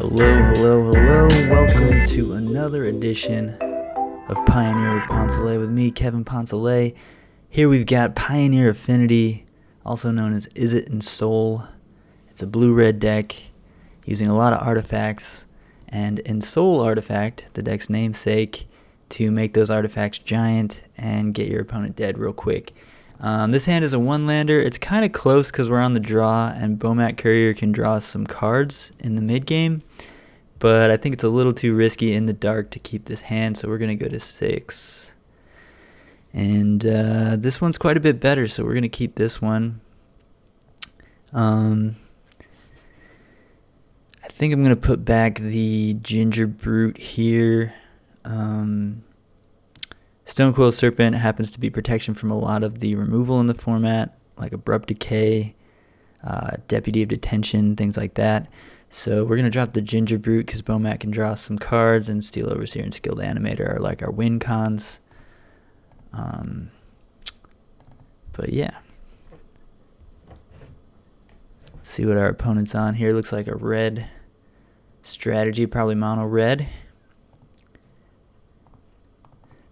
Hello. Welcome to another edition of Pioneer with Poncelet with me, Kevin Poncelet. Here we've got Pioneer Affinity, also known as Izzet Ensoul. It's a blue-red deck using a lot of artifacts, and Ensoul artifact, the deck's namesake, to make those artifacts giant and get your opponent dead real quick. This hand is a one-lander. It's kind of close because we're on the draw, and Bomat Courier can draw some cards in the mid-game, but I think it's a little too risky in the dark to keep this hand, so we're going to go to 6. And this one's quite a bit better, so we're going to keep this one. I think I'm going to put back the Ginger Brute here. Stonecoil Serpent happens to be protection from a lot of the removal in the format, like Abrupt Decay, Deputy of Detention, things like that. So we're going to drop the Ginger Brute because Bomat can draw some cards, and Steel Overseer and Skilled Animator are like our win cons. But yeah. Let's see what our opponent's on here. Looks like a red strategy, probably mono red.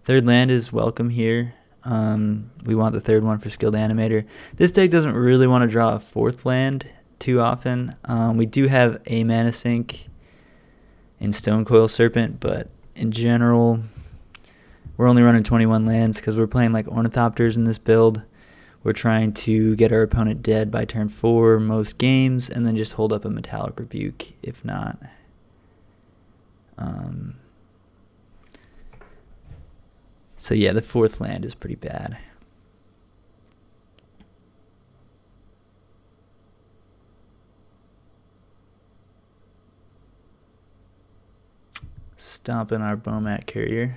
Third land is welcome here. We want the third one for Skilled Animator. This deck doesn't really want to draw a fourth land too often. We do have a mana sink in Stonecoil Serpent, but in general, we're only running 21 lands because we're playing like Ornithopters in this build. We're trying to get our opponent dead by turn 4 most games, and then just hold up a Metallic Rebuke if not. So yeah, the fourth land is pretty bad. Stomping our Bomat Courier.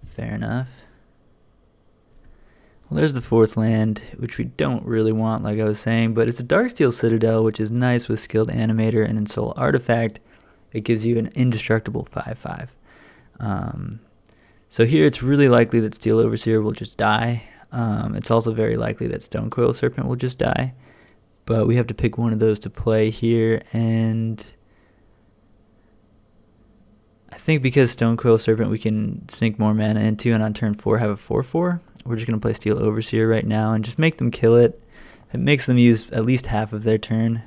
Fair enough. Well, there's the fourth land, which we don't really want, like I was saying, but it's a Darksteel Citadel, which is nice with Skilled Animator and Ensoul Artifact. It gives you an indestructible 5/5. So here it's really likely that Steel Overseer will just die. It's also very likely that Stonecoil Serpent will just die. But we have to pick one of those to play here, and I think because Stonecoil Serpent we can sink more mana into, and on turn 4 have a 4/4. We're just going to play Steel Overseer right now and just make them kill it. It makes them use at least half of their turn.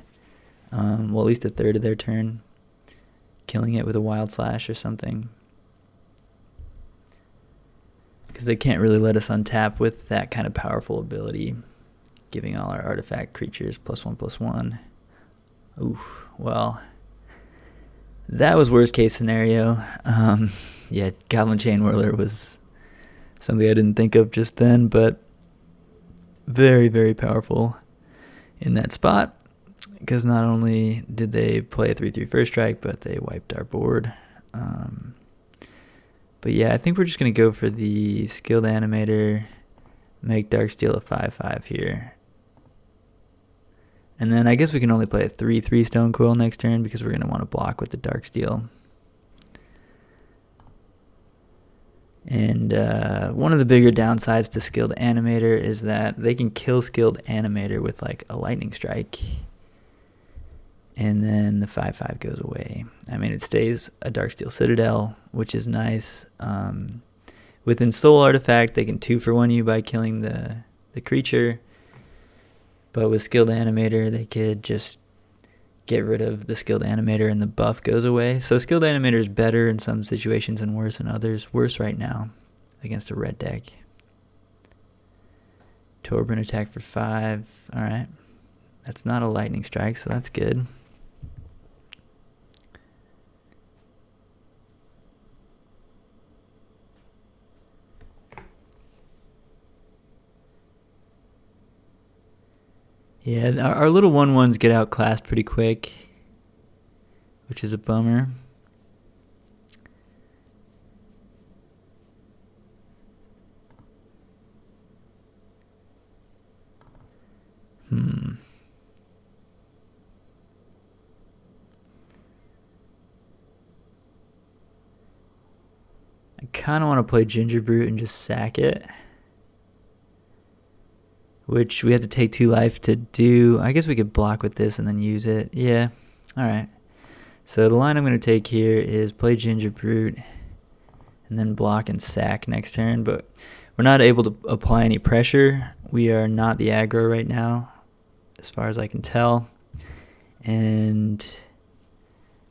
Well, at least a third of their turn. Killing it with a Wild Slash or something. Because they can't really let us untap with that kind of powerful ability, giving all our artifact creatures +1/+1. Ooh, well, that was worst case scenario. Yeah, Goblin Chain Whirler was something I didn't think of just then, but very, very powerful in that spot. Because not only did they play a 3/3 first strike, but they wiped our board. But yeah, I think we're just going to go for the Skilled Animator, make Darksteel a 5/5 here. And then I guess we can only play a 3/3 Stonecoil next turn because we're going to want to block with the Darksteel. And one of the bigger downsides to Skilled Animator is that they can kill Skilled Animator with like a Lightning Strike. And then the 5/5 goes away. I mean, it stays a Darksteel Citadel, which is nice. With Ensoul Artifact, they can 2-for-1 you by killing the creature. But with Skilled Animator, they could just get rid of the Skilled Animator and the buff goes away. So Skilled Animator is better in some situations and worse in others. Worse right now against a red deck. Torbrun attack for 5. All right. That's not a Lightning Strike, so that's good. Yeah, our little 1/1s get outclassed pretty quick, which is a bummer. I kind of want to play Ginger Brute and just sack it. which we have to take 2 life to do. I guess we could block with this and then use it. Yeah, all right. So the line I'm going to take here is play Ginger Brute and then block and sack next turn, but we're not able to apply any pressure. We are not the aggro right now, as far as I can tell. And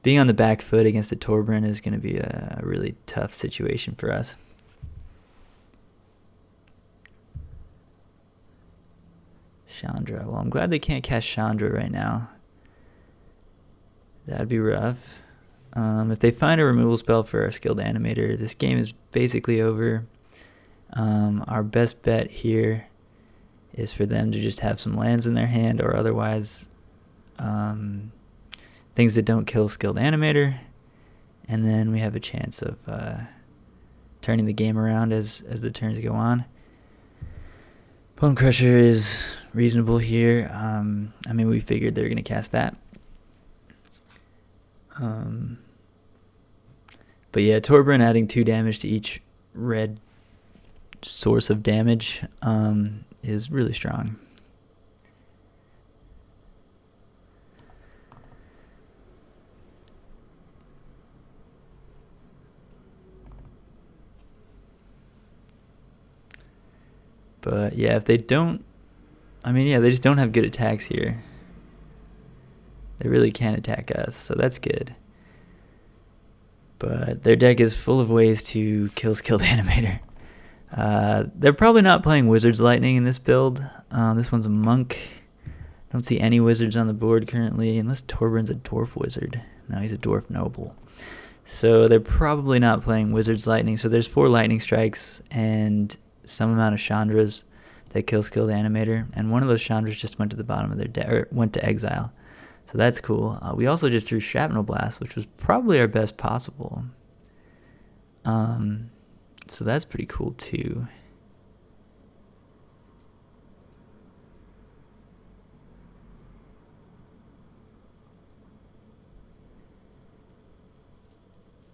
being on the back foot against a Torbran is going to be a really tough situation for us. Chandra. Well, I'm glad they can't cast Chandra right now. That'd be rough. If they find a removal spell for our skilled animator, this game is basically over. Our best bet here is for them to just have some lands in their hand, or otherwise things that don't kill skilled animator, and then we have a chance of turning the game around as the turns go on. Bone Crusher is reasonable here. I mean, we figured they were going to cast that. But yeah, Torbran adding 2 damage to each red source of damage is really strong. But yeah, if they don't, I mean, yeah, they just don't have good attacks here. They really can't attack us, so that's good. But their deck is full of ways to kill skilled animator. They're probably not playing Wizard's Lightning in this build. This one's a monk. Don't see any wizards on the board currently, unless Torbran's a dwarf wizard. No, he's a dwarf noble. So they're probably not playing Wizard's Lightning. So there's 4 lightning strikes and some amount of Chandras that kill skilled animator, and one of those Chandras just went to the bottom of their deck, or went to exile. So that's cool. We also just drew Shrapnel Blast, which was probably our best possible. So that's pretty cool too.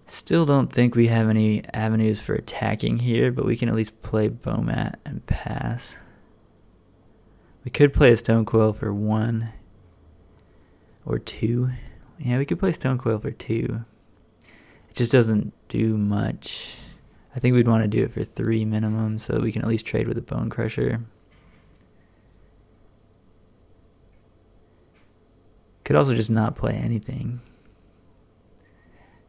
Still don't think we have any avenues for attacking here, but we can at least play Bomat and pass. We could play a Stone Coil for 1 or 2. Yeah, we could play Stone Coil for 2. It just doesn't do much. I think we'd want to do it for 3 minimum so that we can at least trade with a Bone Crusher. Could also just not play anything.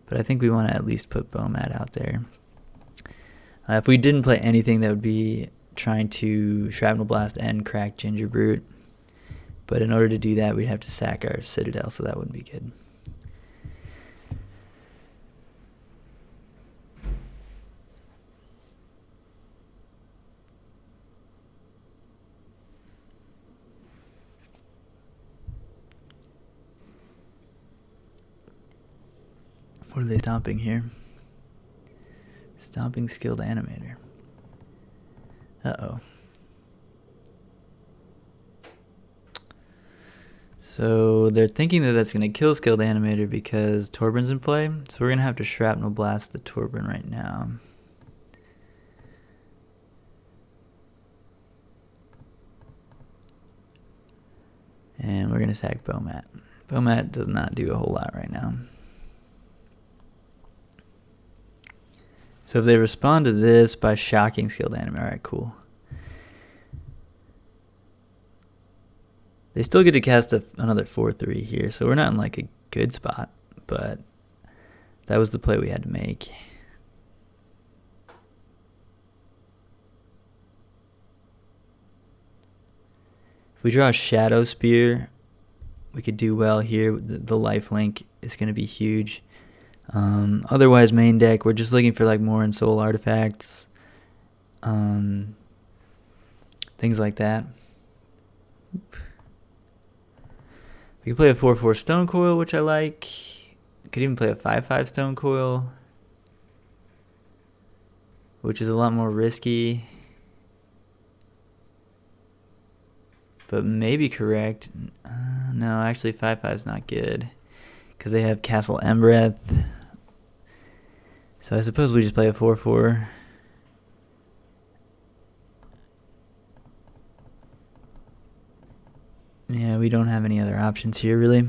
But I think we want to at least put Bomat out there. If we didn't play anything, that would be trying to Shrapnel Blast and crack Ginger Brute. But in order to do that, we'd have to sack our Citadel, so that wouldn't be good. What are they stomping here? Stomping skilled animator. Uh-oh. So they're thinking that that's going to kill skilled animator because Torbran's in play. So we're going to have to Shrapnel Blast the Torbran right now. And we're going to sack Bomat. Bomat does not do a whole lot right now. So if they respond to this by shocking skilled animator, alright, cool. They still get to cast another 4/3 here, so we're not in like a good spot, but that was the play we had to make. If we draw a Shadow Spear, we could do well here. The lifelink is going to be huge. Otherwise, main deck, we're just looking for like more Ensoul artifacts, things like that. We can play a 4/4 Stone Coil, which I like. Could even play a 5/5 Stone Coil, which is a lot more risky, but maybe correct. No, actually 5/5 is not good because they have Castle Embereth. So I suppose we just play a 4/4. Yeah, we don't have any other options here, really.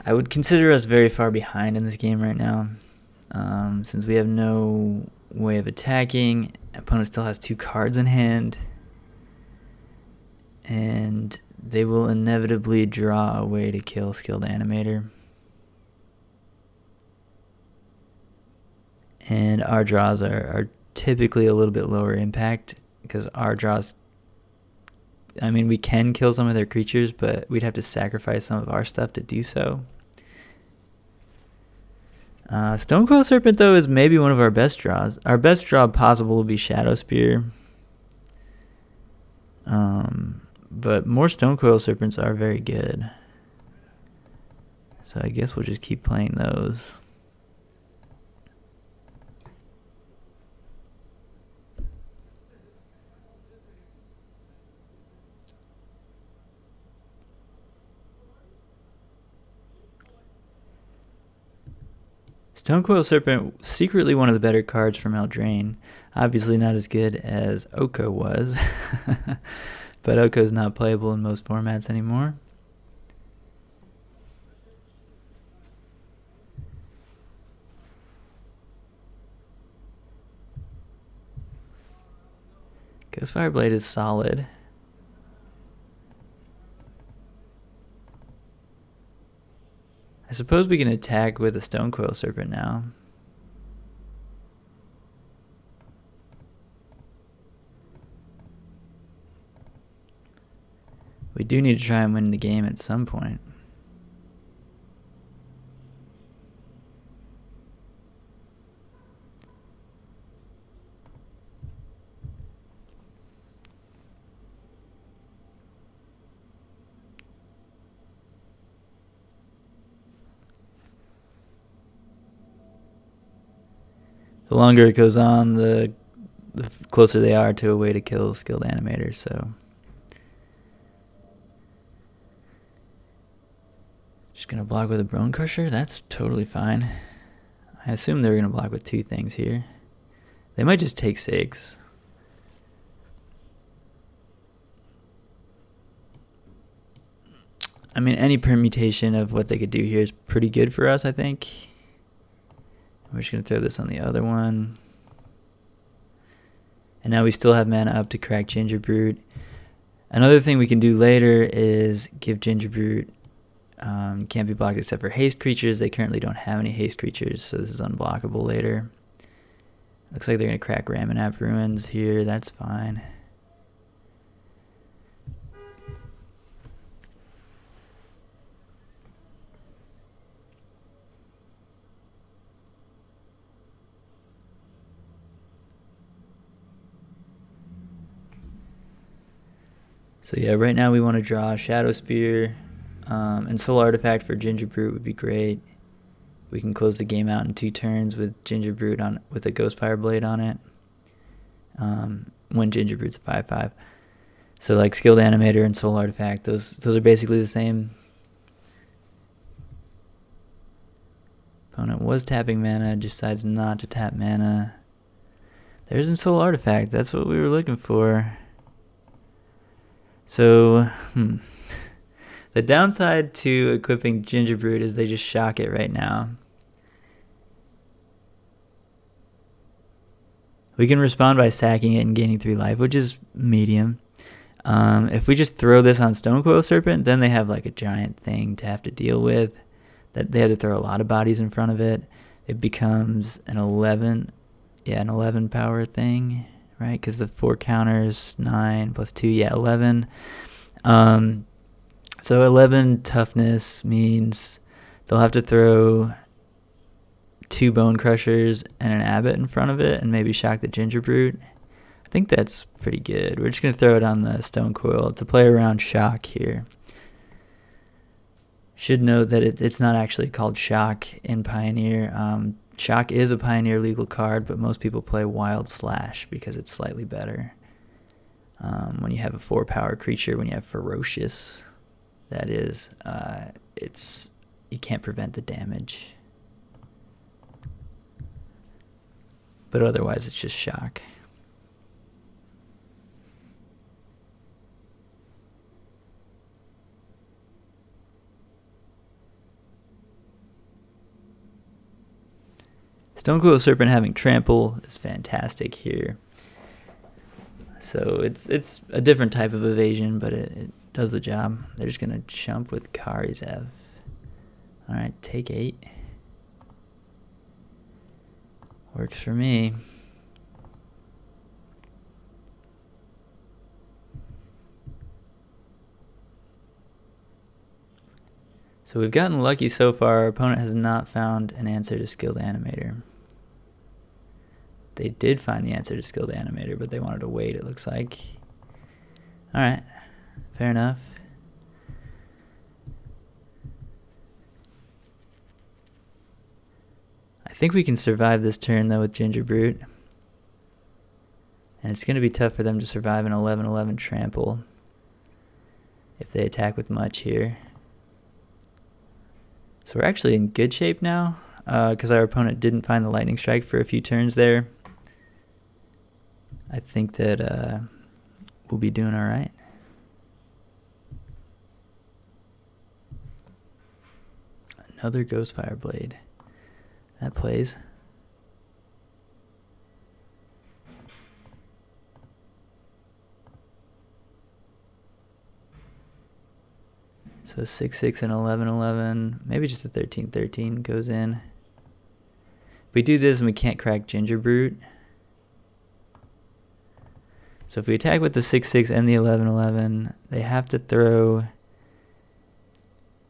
I would consider us very far behind in this game right now, since we have no way of attacking. Opponent still has 2 cards in hand, and they will inevitably draw a way to kill Skilled Animator. And our draws are typically a little bit lower impact, because our draws, I mean, we can kill some of their creatures, but we'd have to sacrifice some of our stuff to do so. Stonecoil Serpent, though, is maybe one of our best draws. Our best draw possible would be Shadow Spear. But more Stonecoil Serpents are very good. So I guess we'll just keep playing those. Stonecoil Serpent, secretly one of the better cards from Eldraine. Obviously not as good as Oko was, but Oko is not playable in most formats anymore. Ghostfire Blade is solid. I suppose we can attack with a Stonecoil Serpent now. We do need to try and win the game at some point. The longer it goes on, the closer they are to a way to kill Skilled Animator, so. Just going to block with a Bone Crusher? That's totally fine. I assume they're going to block with 2 things here. They might just take 6. I mean, any permutation of what they could do here is pretty good for us, I think. We're just going to throw this on the other one. And now we still have mana up to crack Gingerbrute. Another thing we can do later is give Gingerbrute, can't be blocked except for haste creatures. They currently don't have any haste creatures, so this is unblockable later. Looks like they're going to crack Ramunap Ruins here. That's fine. So yeah, right now we want to draw Shadow Spear, and Soul Artifact for Gingerbrute would be great. We can close the game out in 2 turns with Gingerbrute on with a Ghostfire Blade on it. When Gingerbrute's a 5/5. So like Skilled Animator and Soul Artifact, those are basically the same. Opponent was tapping mana, decides not to tap mana. There's a Soul Artifact. That's what we were looking for. So, the downside to equipping Gingerbrute is they just shock it right now. We can respond by sacking it and gaining 3 life, which is medium. If we just throw this on Stonecoil Serpent, then they have like a giant thing to have to deal with. That they have to throw a lot of bodies in front of it. It becomes an 11 power thing, right? Because the 4 counters, 9 plus 2, 11. So 11 toughness means they'll have to throw 2 Bone Crushers and an Abbot in front of it and maybe shock the Gingerbrute. I think that's pretty good. We're just going to throw it on the Stonecoil to play around shock here. Should note that it's not actually called shock in Pioneer. Shock is a Pioneer legal card, but most people play Wild Slash because it's slightly better. When you have a 4 power creature, when you have Ferocious, that is, you can't prevent the damage. But otherwise, it's just shock. Stonecoil Serpent having trample is fantastic here. So it's a different type of evasion, but it does the job. They're just gonna jump with Karizev. All right, take 8. Works for me. So we've gotten lucky so far. Our opponent has not found an answer to Skilled Animator. They did find the answer to Skilled Animator, but they wanted to wait, it looks like. Alright, fair enough. I think we can survive this turn, though, with Ginger Brute. And it's going to be tough for them to survive an 11-11 trample if they attack with much here. So we're actually in good shape now, because our opponent didn't find the Lightning Strike for a few turns there. I think that we'll be doing all right. Another Ghostfire Blade. That plays. So 6-6 and 11-11, maybe just a 13-13 goes in. If we do this and we can't crack Ginger Brute. So if we attack with the 6-6 and the 11-11, they have to throw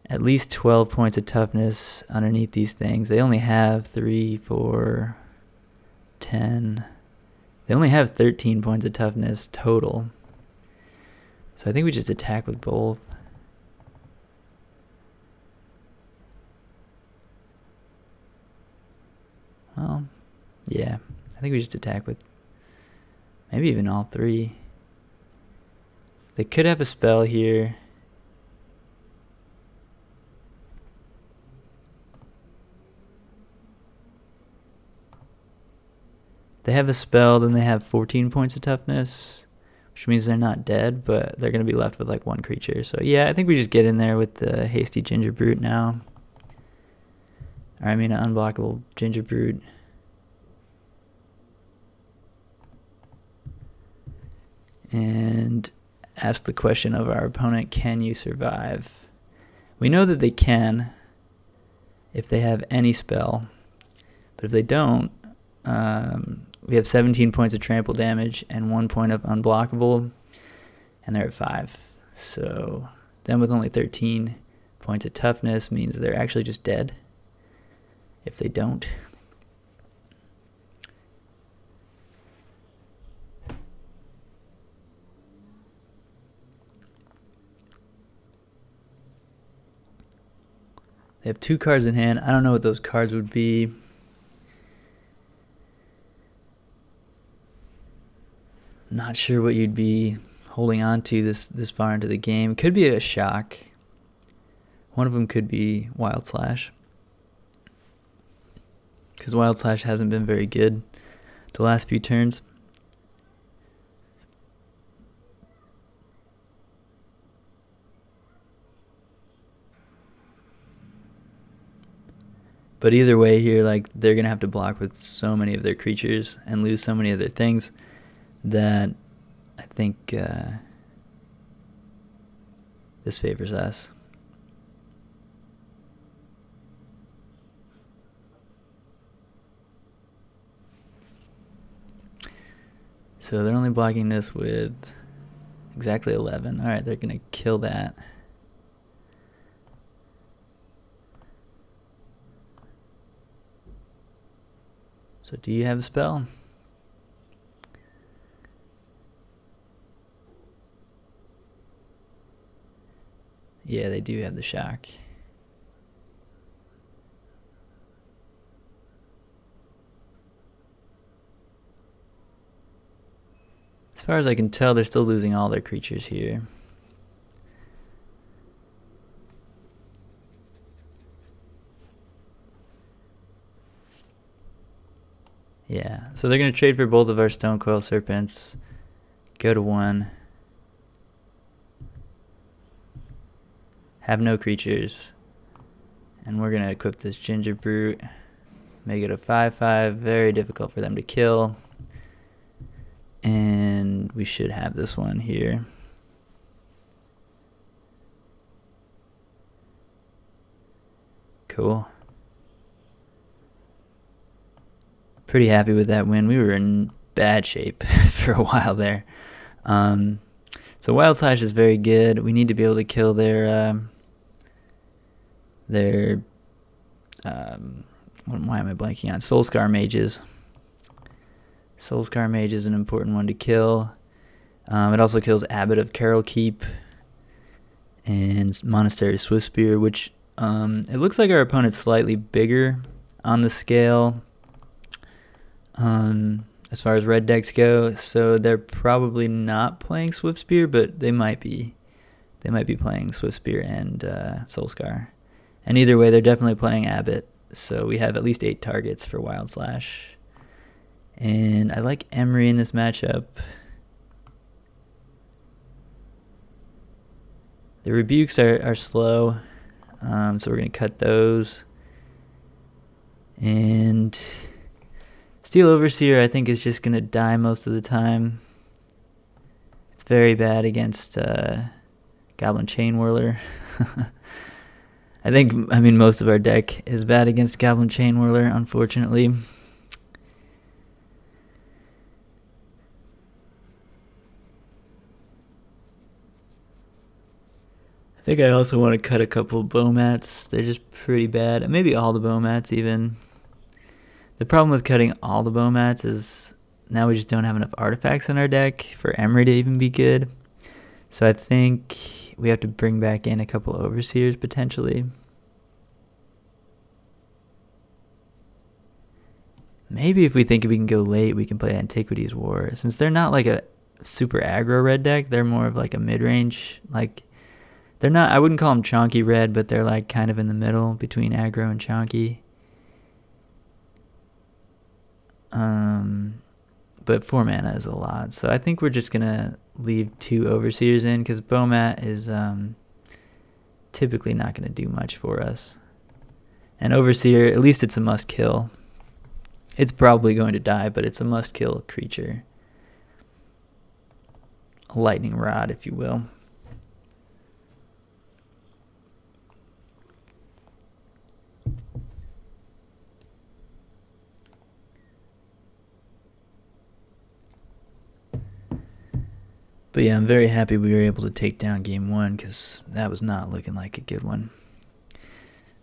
at least 12 points of toughness underneath these things. They only have 3, 4, 10. They only have 13 points of toughness total. So I think we just attack with both. Well, yeah, I think we just attack with maybe even all 3. They could have a spell here. They have a spell, then they have 14 points of toughness, which means they're not dead, but they're going to be left with like 1 creature. So yeah, I think we just get in there with the hasty Ginger Brute now. Or I mean an unblockable Ginger Brute. And ask the question of our opponent, can you survive? We know that they can if they have any spell. But if they don't, we have 17 points of trample damage and 1 point of unblockable, and they're at 5. So them with only 13 points of toughness means they're actually just dead if they don't. They have 2 cards in hand. I don't know what those cards would be. Not sure what you'd be holding on to this far into the game. Could be a shock. One of them could be Wild Slash, because Wild Slash hasn't been very good the last few turns. But either way here, like, they're going to have to block with so many of their creatures and lose so many of their things that I think this favors us. So they're only blocking this with exactly 11. All right, they're going to kill that. So do you have a spell? Yeah, they do have the shock. As far as I can tell, they're still losing all their creatures here. Yeah, so they're going to trade for both of our Stonecoil Serpents. Go to 1. Have no creatures. And we're going to equip this Ginger Brute. make it a 5/5. Very difficult for them to kill. And we should have this one here. Cool. Pretty happy with that win. We were in bad shape for a while there. So Wild Slash is very good. We need to be able to kill their why am I blanking on? Soulscar mages. Soulscar mage is an important one to kill. It also kills Abbot of Carol Keep and Monastery Swiftspear, which it looks like our opponent's slightly bigger on the scale as far as red decks go, so they're probably not playing Swiftspear, but they might be. They might be playing Swiftspear and Soulscar. And either way, they're definitely playing Abbot, so we have at least 8 targets for Wild Slash. And I like Emery in this matchup. The rebukes are slow, so we're going to cut those. And Steel Overseer, I think, is just going to die most of the time. It's very bad against Goblin Chain Whirler. I mean, most of our deck is bad against Goblin Chain Whirler, unfortunately. I think I also want to cut a couple of Bowmats. They're just pretty bad. Maybe all the Bowmats even. The problem with cutting all the Bowmats is now we just don't have enough artifacts in our deck for Emery to even be good. So I think we have to bring back in a couple Overseers potentially. Maybe if we think we can go late, we can play Antiquities War. Since they're not like a super aggro red deck, they're more of like a mid-range. Like, they're not, I wouldn't call them chonky red, but they're like kind of in the middle between aggro and chonky. But 4 mana is a lot, so I think we're just gonna leave 2 Overseers in because Bowmat is typically not gonna do much for us. And Overseer, at least it's a must kill. It's probably going to die, but it's a must kill creature. A lightning rod, if you will. But yeah, I'm very happy we were able to take down game 1 because that was not looking like a good one.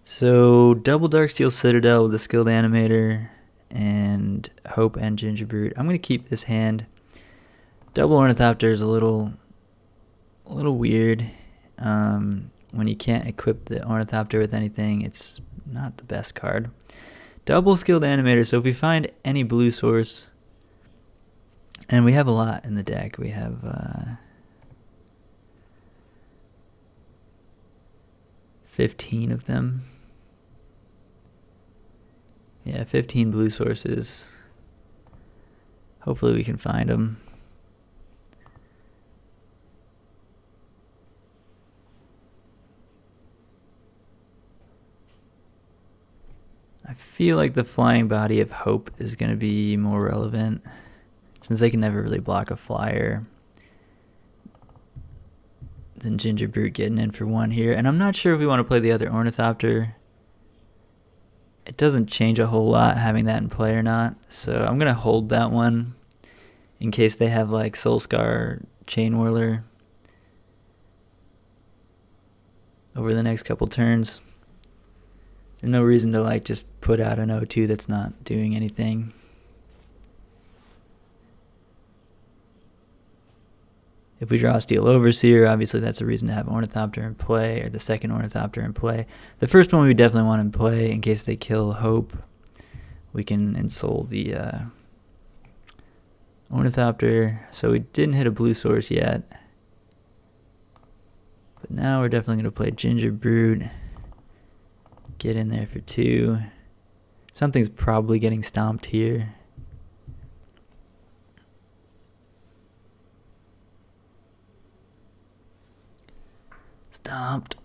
So, double Darksteel Citadel with a skilled Animator and Hope and Gingerbrute. I'm going to keep this hand. Double Ornithopter is a little weird. When you can't equip the Ornithopter with anything, it's not the best card. Double skilled Animator, so if we find any blue source, and we have a lot in the deck. We have 15 of them. Yeah, 15 blue sources. Hopefully we can find them. I feel like the Flying Body of Hope is going to be more relevant, since they can never really block a flyer. Then Gingerbrute getting in for 1 here. And I'm not sure if we want to play the other Ornithopter. It doesn't change a whole lot having that in play or not. So I'm going to hold that one in case they have like Soulscar, Chain Whirler over the next couple turns. There's no reason to like just put out an 0-2 that's not doing anything. If we draw a Steel Overseer, obviously that's a reason to have Ornithopter in play, or the second Ornithopter in play. The first one we definitely want in play in case they kill Hope. We can Ensoul the Ornithopter. So we didn't hit a blue source yet. But now we're definitely going to play Gingerbrute. Get in there for 2. Something's probably getting stomped here. Stomped.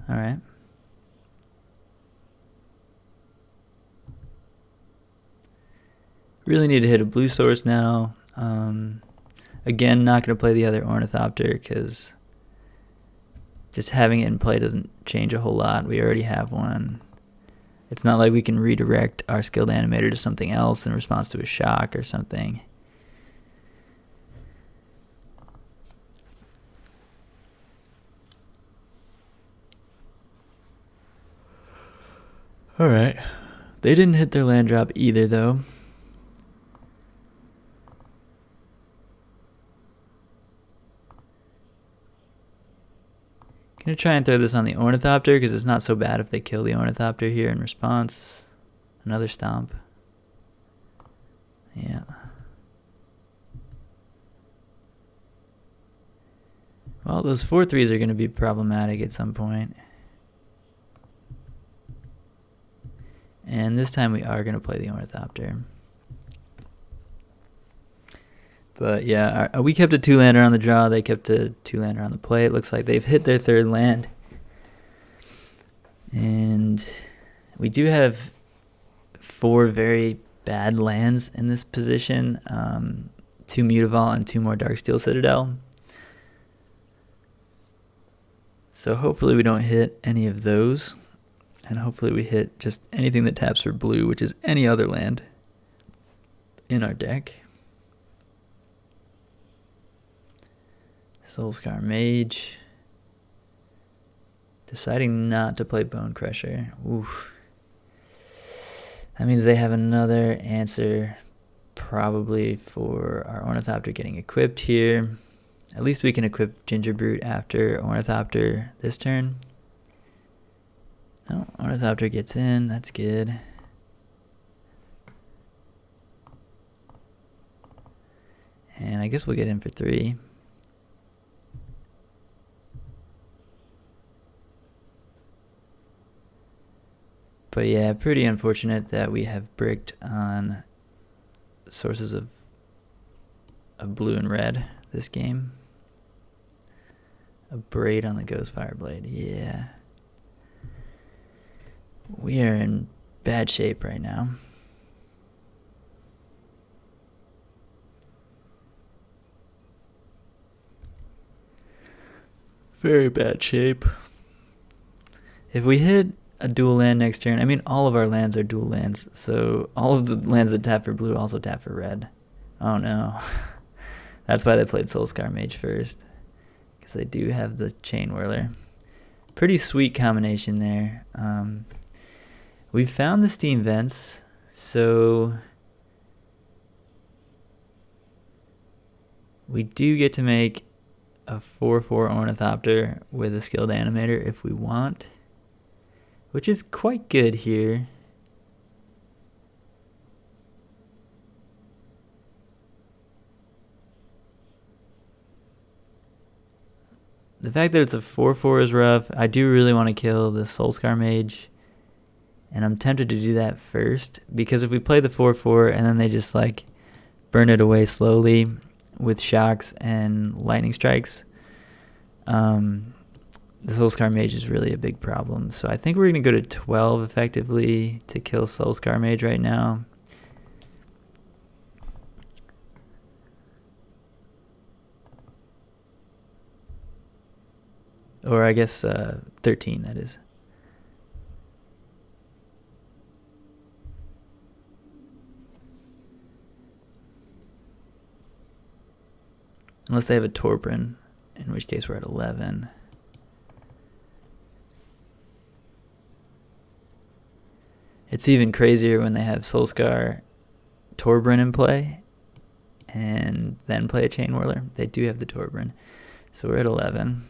Alright. Really need to hit a blue source now. Again, not going to play the other Ornithopter because just having it in play doesn't change a whole lot. We already have one. It's not like we can redirect our skilled animator to something else in response to a shock or something. Alright. They didn't hit their land drop either, though. Gonna try and throw this on the Ornithopter because it's not so bad if they kill the Ornithopter here in response. Another stomp. Yeah. Well, those 4/3s are going to be problematic at some point. And this time we are going to play the Ornithopter. But yeah, we kept a 2-lander on the draw. They kept a 2-lander on the play. It looks like they've hit their 3rd land. And we do have 4 very bad lands in this position. 2 Mutavault and 2 more Darksteel Citadel. So hopefully we don't hit any of those. And hopefully we hit just anything that taps for blue, which is any other land in our deck. Soulscar Mage. Deciding not to play Bone Crusher. Oof. That means they have another answer probably for our Ornithopter getting equipped here. At least we can equip Gingerbrute after Ornithopter this turn. No, Ornithopter gets in. That's good. And I guess we'll get in for 3. But yeah, pretty unfortunate that we have bricked on sources of blue and red this game. A braid on the Ghost Fireblade, yeah. We are in bad shape right now. Very bad shape. If we hit a dual land next turn, I mean all of our lands are dual lands, so all of the lands that tap for blue also tap for red. Oh no. That's why they played Soulscar Mage first, because they do have the Chain Whirler. Pretty sweet combination there. We've found the Steam Vents, so we do get to make a 4/4 Ornithopter with a skilled animator if we want, which is quite good here. The fact that it's a 4/4 is rough. I do really want to kill the Soulscar Mage, and I'm tempted to do that first, because if we play the 4/4 and then they just like burn it away slowly with shocks and lightning strikes, the Soulscar Mage is really a big problem. So I think we're going to go to 12 effectively to kill Soulscar Mage right now. Or I guess 13, that is. Unless they have a Torprin, in which case we're at 11. It's even crazier when they have Soulscar Torbrin in play and then play a Chain Whirler. They do have the Torbrin. So we're at 11.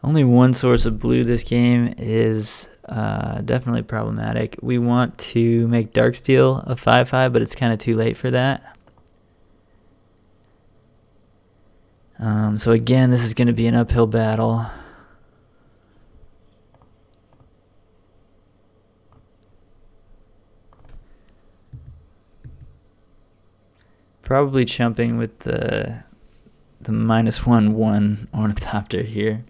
Only one source of blue this game is definitely problematic. We want to make Darksteel a 5/5, but it's kind of too late for that. So again, this is going to be an uphill battle. Probably chumping with the -1/1 Ornithopter here.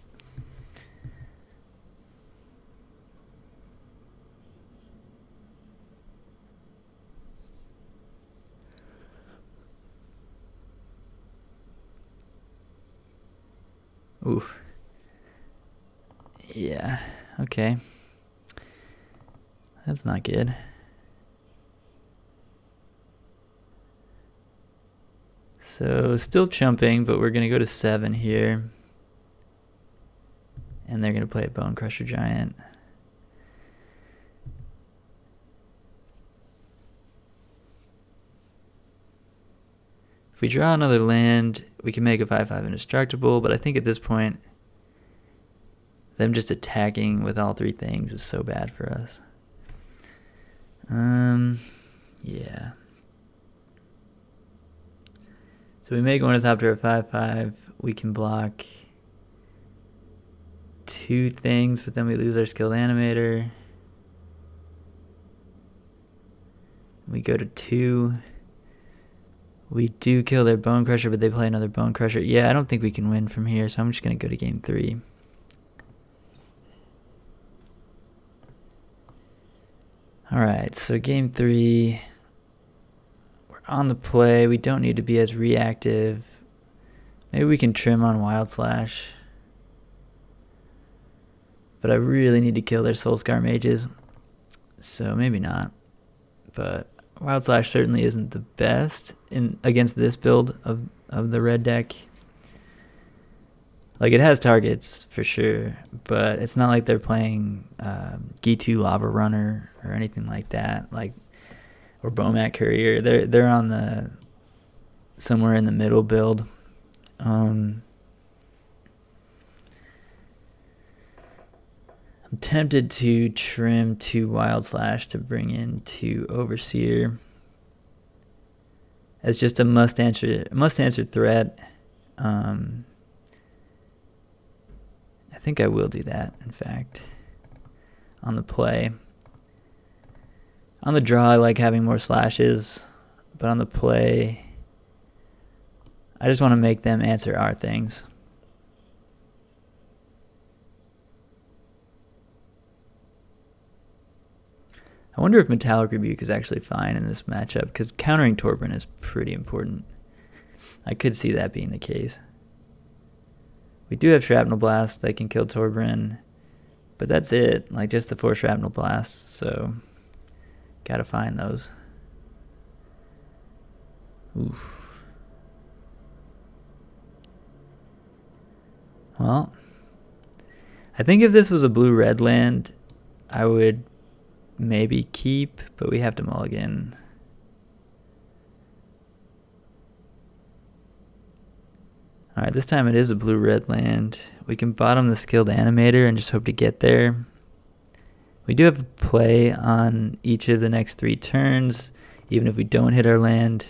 Ooh. Yeah, okay. That's not good. So still chumping, but we're going to go to 7 here. And they're going to play a Bone Crusher Giant. If we draw another land, we can make a 5/5 indestructible, but I think at this point, them just attacking with all 3 things is so bad for us. Yeah. So we make Ornithopter a 5/5. We can block 2 things, but then we lose our skilled Animator. We go to 2. We do kill their Bone Crusher, but they play another Bone Crusher. Yeah, I don't think we can win from here, so I'm just going to go to game 3. Alright, so game 3. We're on the play. We don't need to be as reactive. Maybe we can trim on Wild Slash. But I really need to kill their Soulscar Mages. So maybe not. But Wild Slash certainly isn't the best against this build of the red deck. Like, it has targets for sure, but it's not like they're playing G2 Lava Runner or anything like that, like, or Bomat Courier. They're on the somewhere in the middle build. I'm tempted to trim 2 Wild Slash to bring in 2 Overseer as just a must answer threat. I think I will do that, in fact, on the play. On the draw, I like having more slashes, but on the play, I just want to make them answer our things. I wonder if Metallic Rebuke is actually fine in this matchup, because countering Torbran is pretty important. I could see that being the case. We do have Shrapnel Blast that can kill Torbran, but that's it. Like, just the 4 Shrapnel Blasts, so gotta find those. Oof. Well, I think if this was a blue-red land, I would maybe keep, but we have to mulligan. Alright, this time it is a blue-red land. We can bottom the skilled Animator and just hope to get there. We do have a play on each of the next 3 turns, even if we don't hit our land.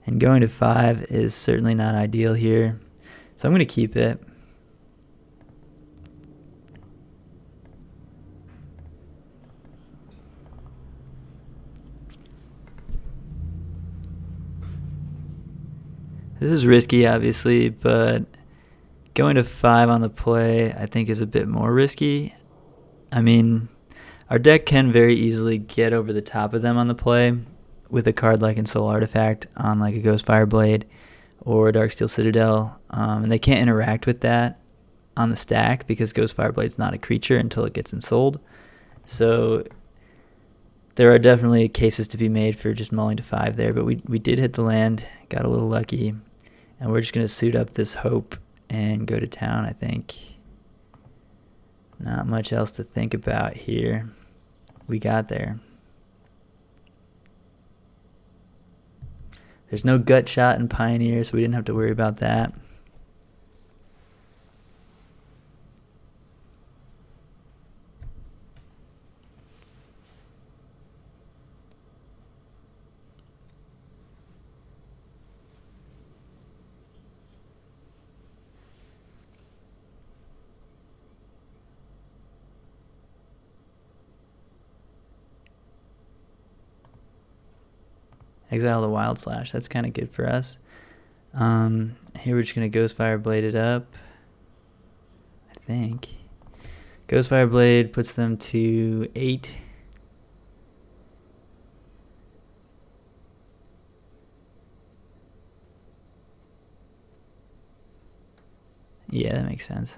And going to 5 is certainly not ideal here, so I'm going to keep it. This is risky, obviously, but going to 5 on the play I think is a bit more risky. I mean, our deck can very easily get over the top of them on the play with a card like Ensoul Artifact on like a Ghost Fireblade or a Darksteel Citadel, and they can't interact with that on the stack because Ghost Fireblade's not a creature until it gets ensouled. So there are definitely cases to be made for just mulling to 5 there, but we did hit the land, got a little lucky, and we're just going to suit up this hope and go to town, I think. Not much else to think about here. We got there. There's no gut shot in Pioneer, so we didn't have to worry about that. exile the Wild Slash. That's kind of good for us. Here we're just going to Ghostfire Blade it up, I think. Ghostfire Blade puts them to 8. Yeah, that makes sense.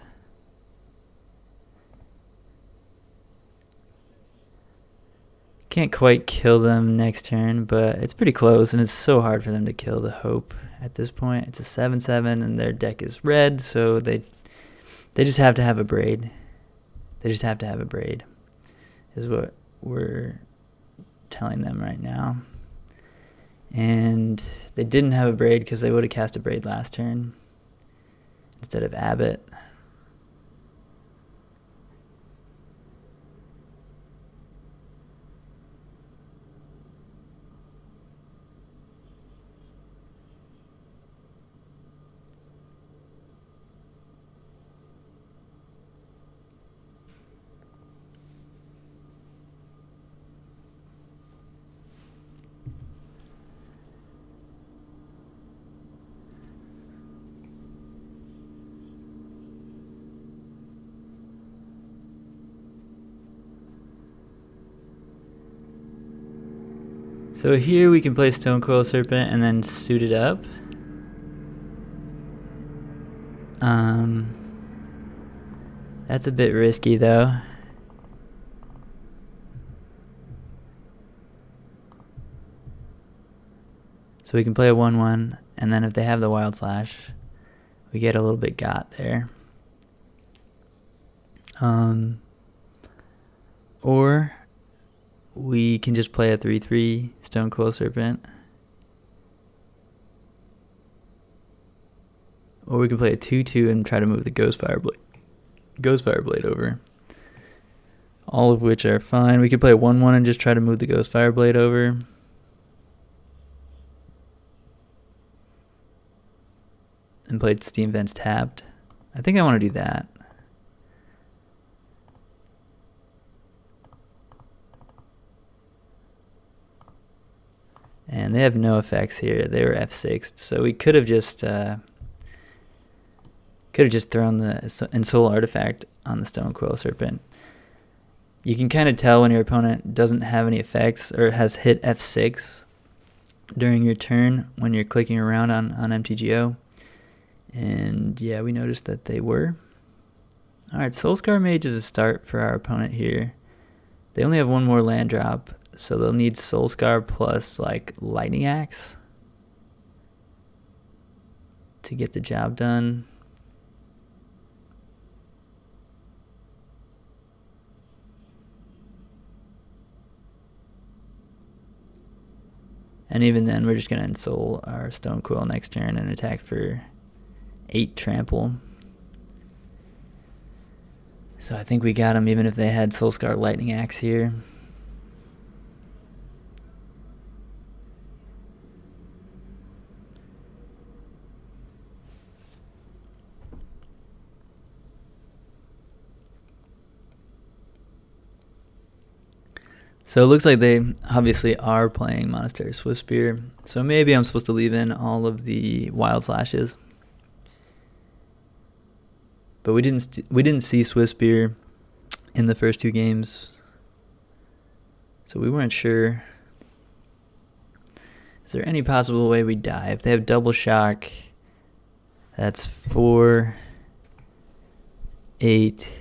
Can't quite kill them next turn, but it's pretty close, and it's so hard for them to kill the Hope at this point. It's a 7/7, and their deck is red, so they just have to have a Braid. They just have to have a Braid, is what we're telling them right now. And they didn't have a Braid because they would have cast a Braid last turn instead of Abbott. So here we can play Stonecoil Serpent and then suit it up. That's a bit risky though. So we can play a 1/1, and then if they have the Wild Slash, we get a little bit got there. Or we can just play a 3/3 Stonecoil Serpent. Or we can play a 2/2 and try to move the Ghostfire Blade over. All of which are fine. We could play a 1/1 and just try to move the Ghostfire Blade over. And played Steam Vents tapped. I think I want to do that. And they have no effects here. They were F6'd, so we could have just thrown the Ensoul artifact on the Stonecoil Serpent. You can kind of tell when your opponent doesn't have any effects or has hit F6 during your turn when you're clicking around on MTGO. And yeah, we noticed that they were. Alright, Soulscar Mage is a start for our opponent here. They only have one more land drop, so they'll need Soulscar plus like Lightning Axe to get the job done. And even then, we're just going to Ensoul our Stonecoil next turn and attack for 8 trample. So I think we got them even if they had Soulscar Lightning Axe here. So it looks like they obviously are playing Monastery Swiftspear. So maybe I'm supposed to leave in all of the Wild Slashes. But we didn't see Swiftspear in the first 2 games. So we weren't sure. Is there any possible way we die? If they have double shock, that's 4, 8,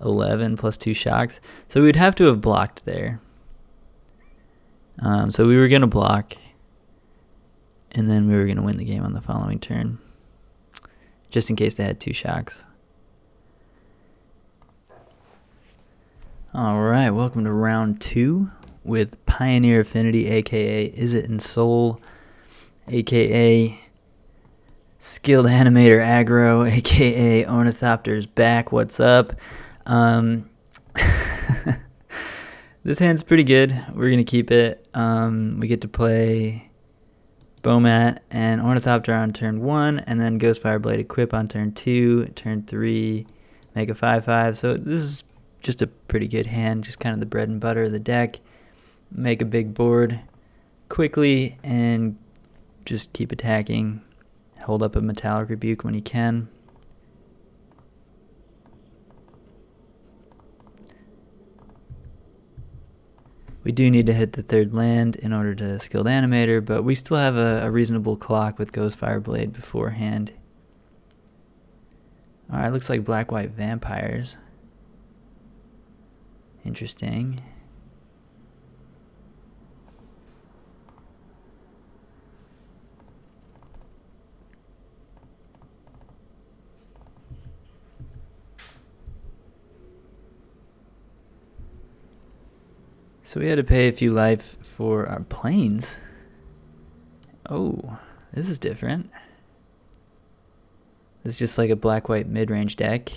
11 plus 2 shocks. So we'd have to have blocked there. So we were going to block, and then we were going to win the game on the following turn, just in case they had 2 shocks. Alright, welcome to round 2 with Pioneer Affinity, aka Izzet Ensoul, aka Skilled Animator Aggro, aka Ornithopter's back. What's up? This hand's pretty good. We're going to keep it. We get to play Bomat and Ornithopter on turn 1, and then Ghostfire Blade equip on turn 2, turn 3, make a 5/5. So this is just a pretty good hand, just kind of the bread and butter of the deck. Make a big board quickly and just keep attacking. Hold up a Metallic Rebuke when you can. We do need to hit the third land in order to skilled Animator, but we still have a reasonable clock with Ghostfire Blade beforehand. Alright, looks like black-white vampires. Interesting. So we had to pay a few life for our planes. Oh, this is different. This is just like a black-white mid-range deck.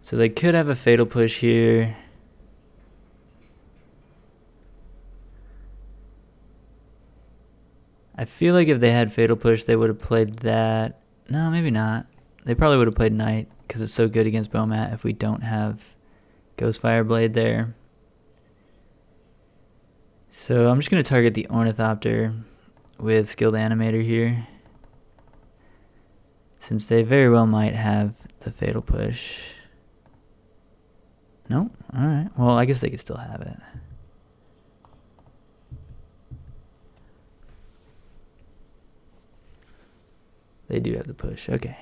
So they could have a Fatal Push here. I feel like if they had Fatal Push, they would have played that. No, maybe not. They probably would have played Knight because it's so good against Bomat if we don't have Ghostfire Blade there. So I'm just going to target the Ornithopter with skilled Animator here, since they very well might have the Fatal Push. Nope. Alright. Well, I guess they could still have it. They do have the push. Okay.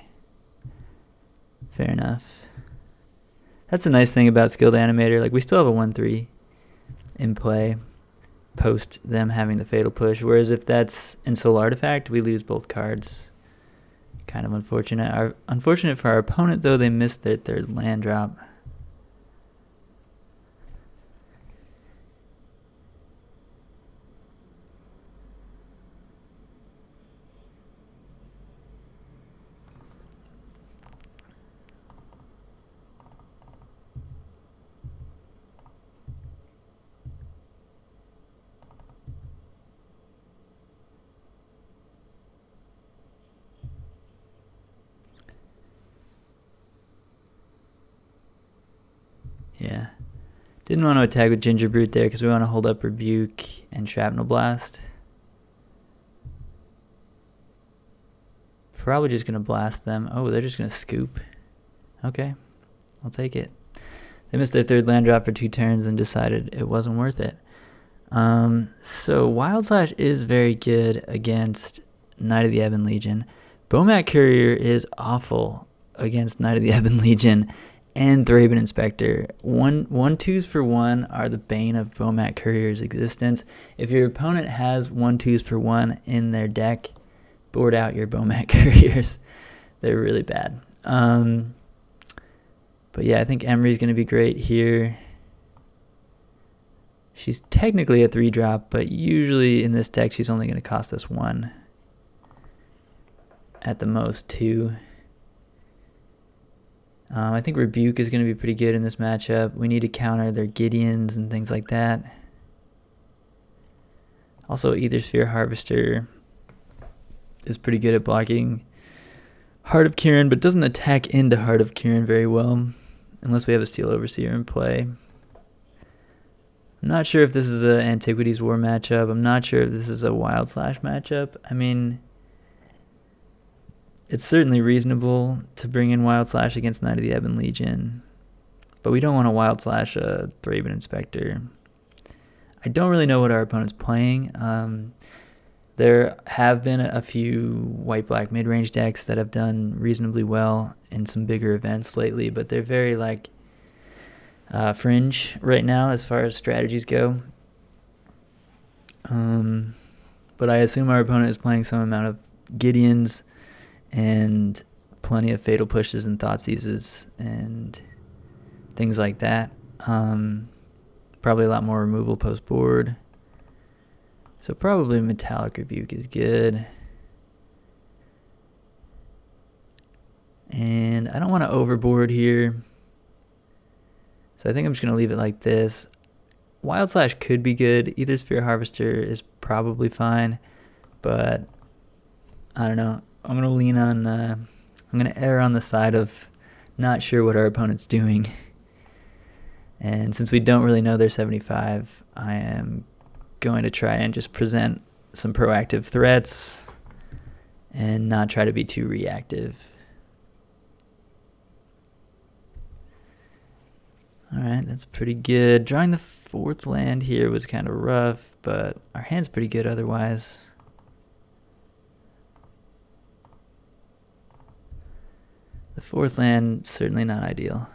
Fair enough. That's the nice thing about skilled Animator. Like, we still have a 1-3 in play post them having the Fatal Push, whereas if that's Ensoul Artifact, we lose both cards. Kind of unfortunate. Unfortunate for our opponent, though, they missed their third land drop. Yeah. Didn't want to attack with Ginger Brute there because we want to hold up Rebuke and Shrapnel Blast. Probably just going to blast them. Oh, they're just going to scoop. Okay. I'll take it. They missed their third land drop for 2 turns and decided it wasn't worth it. So Wild Slash is very good against Knight of the Ebon Legion. Bomat Courier is awful against Knight of the Ebon Legion and Thraben Inspector. 1/2s for 1 are the bane of Bomat Courier's existence. If your opponent has 1/2s for 1 in their deck, board out your Bomat Couriers. They're really bad. But yeah, I think Emery's going to be great here. She's technically a 3-drop, but usually in this deck she's only going to cost us 1. At the most 2. I think Rebuke is going to be pretty good in this matchup. We need to counter their Gideons and things like that. Also, Ether Sphere Harvester is pretty good at blocking Heart of Kirin, but doesn't attack into Heart of Kirin very well, unless we have a Steel Overseer in play. I'm not sure if this is an Antiquities War matchup. I'm not sure if this is a Wild Slash matchup. I mean, it's certainly reasonable to bring in Wild Slash against Knight of the Ebon Legion, but we don't want to Wild Slash a Thraben Inspector. I don't really know what our opponent's playing. There have been a few white-black mid-range decks that have done reasonably well in some bigger events lately, but they're very fringe right now as far as strategies go. But I assume our opponent is playing some amount of Gideons and plenty of Fatal Pushes and Thoughtseizes and things like that. Probably a lot more removal post board. So probably Metallic Rebuke is good. And I don't want to overboard here, so I think I'm just going to leave it like this. Wild Slash could be good. Ether Sphere Harvester is probably fine, but I don't know. I'm going to lean on, I'm going to err on the side of not sure what our opponent's doing. And since we don't really know they're 75, I am going to try and just present some proactive threats and not try to be too reactive. Alright, that's pretty good. Drawing the fourth land here was kind of rough, but our hand's pretty good otherwise. The fourth land, certainly not ideal.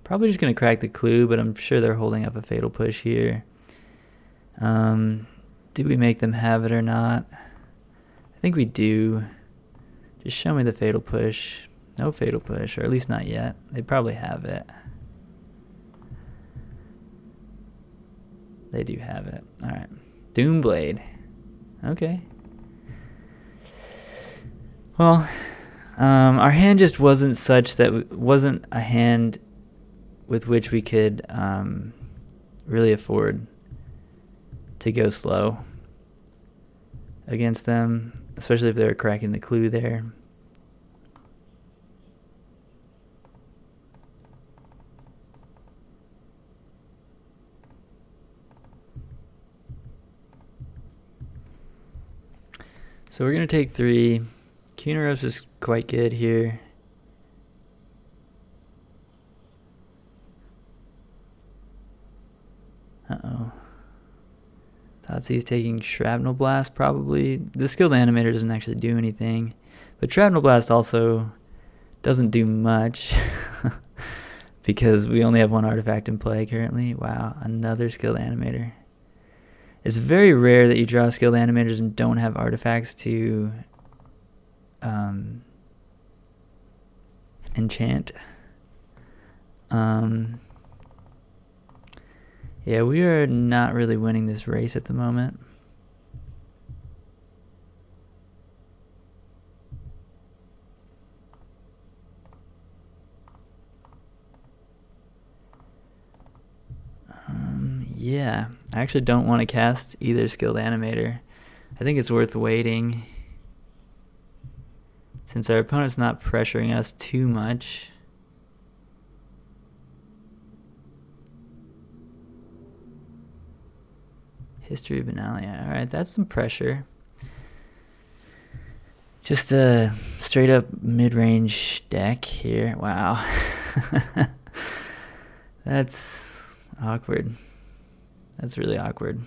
Probably just going to crack the clue, but I'm sure they're holding up a fatal push here. Do we make them have it or not? I think we do. Just show me the fatal push. No fatal push, or at least not yet. They probably have it. They do have it. Alright. Doomblade. Okay. Well, our hand just wasn't such that wasn't a hand with which we could really afford to go slow against them, especially if they were cracking the clue there. So we're going to take 3. Kuneros is quite good here. Uh-oh. Tatsu's taking Shrapnel Blast, probably. The skilled animator doesn't actually do anything. But Shrapnel Blast also doesn't do much. Because we only have 1 artifact in play currently. Wow, another skilled animator. It's very rare that you draw skilled animators and don't have artifacts to enchant. Yeah, we are not really winning this race at the moment. Yeah, I actually don't want to cast either skilled animator. I think it's worth waiting since our opponent's not pressuring us too much. History of Benalia. Alright, that's some pressure. Just a straight up mid-range deck here. Wow. That's awkward. That's really awkward.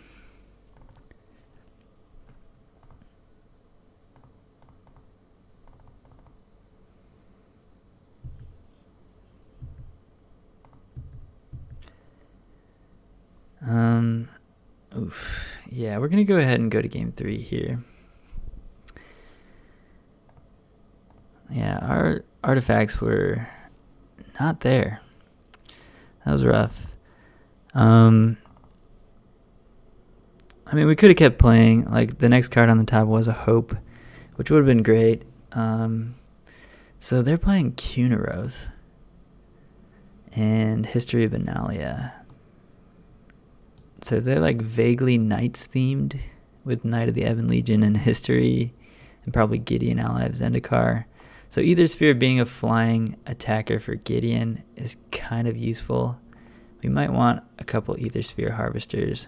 Oof. Yeah, we're going to go ahead and go to game 3 here. Yeah, our artifacts were not there. That was rough. I mean, we could have kept playing. Like, the next card on the top was a Hope, which would have been great. So they're playing Kuneros and History of Benalia. So they're like vaguely Knights themed with Knight of the Ebon Legion and History and probably Gideon ally of Zendikar. So Ether Sphere being a flying attacker for Gideon is kind of useful. We might want a couple Ether Sphere Harvesters.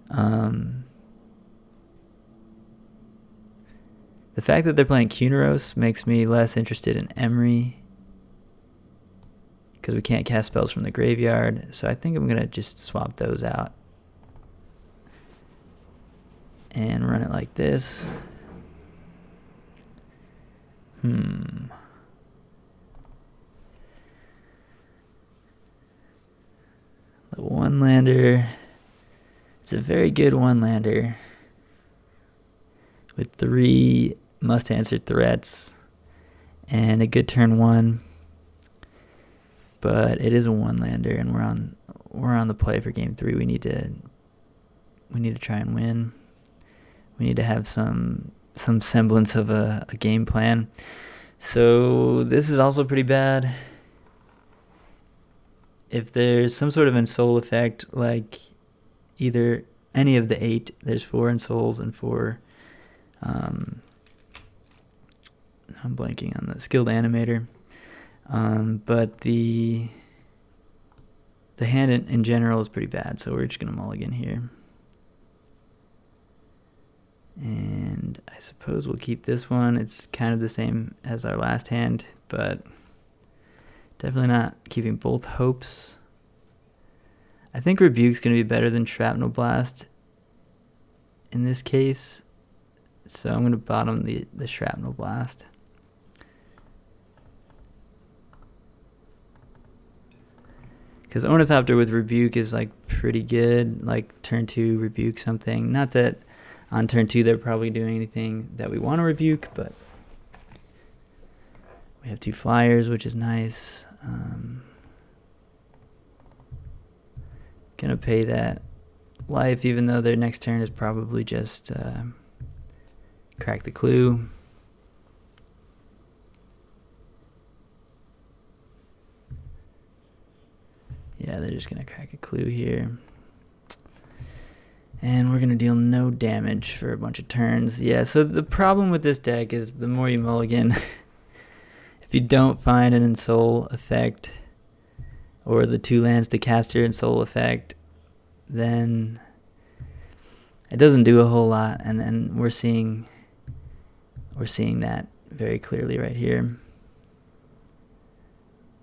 The fact that they're playing Kuneros makes me less interested in Emery because we can't cast spells from the graveyard. So I think I'm going to just swap those out and run it like this. The one-lander. It's a very good one-lander with 3 must-answer threats and a good turn 1. But it is a one-lander, and we're on the play for game 3. We need to try and win. We need to have some semblance of a game plan. So this is also pretty bad. If there's some sort of Ensoul effect, like either any of the 8, there's 4 Ensouls and 4 I'm blanking on the skilled animator. But the hand in general is pretty bad, so we're just going to mulligan here. And I suppose we'll keep this one. It's kind of the same as our last hand, but definitely not keeping both hopes. I think Rebuke's going to be better than Shrapnel Blast in this case, so I'm going to bottom the Shrapnel Blast. Because Ornithopter with Rebuke is like pretty good, like turn 2 Rebuke something. Not that on turn 2 they're probably doing anything that we want to rebuke, but we have 2 flyers, which is nice. Gonna pay that life, even though their next turn is probably just crack the clue. Yeah, they're just going to crack a clue here. And we're going to deal no damage for a bunch of turns. Yeah, so the problem with this deck is the more you mulligan, if you don't find an Ensoul effect, or the 2 lands to cast your Ensoul effect, then it doesn't do a whole lot. And then we're seeing that very clearly right here.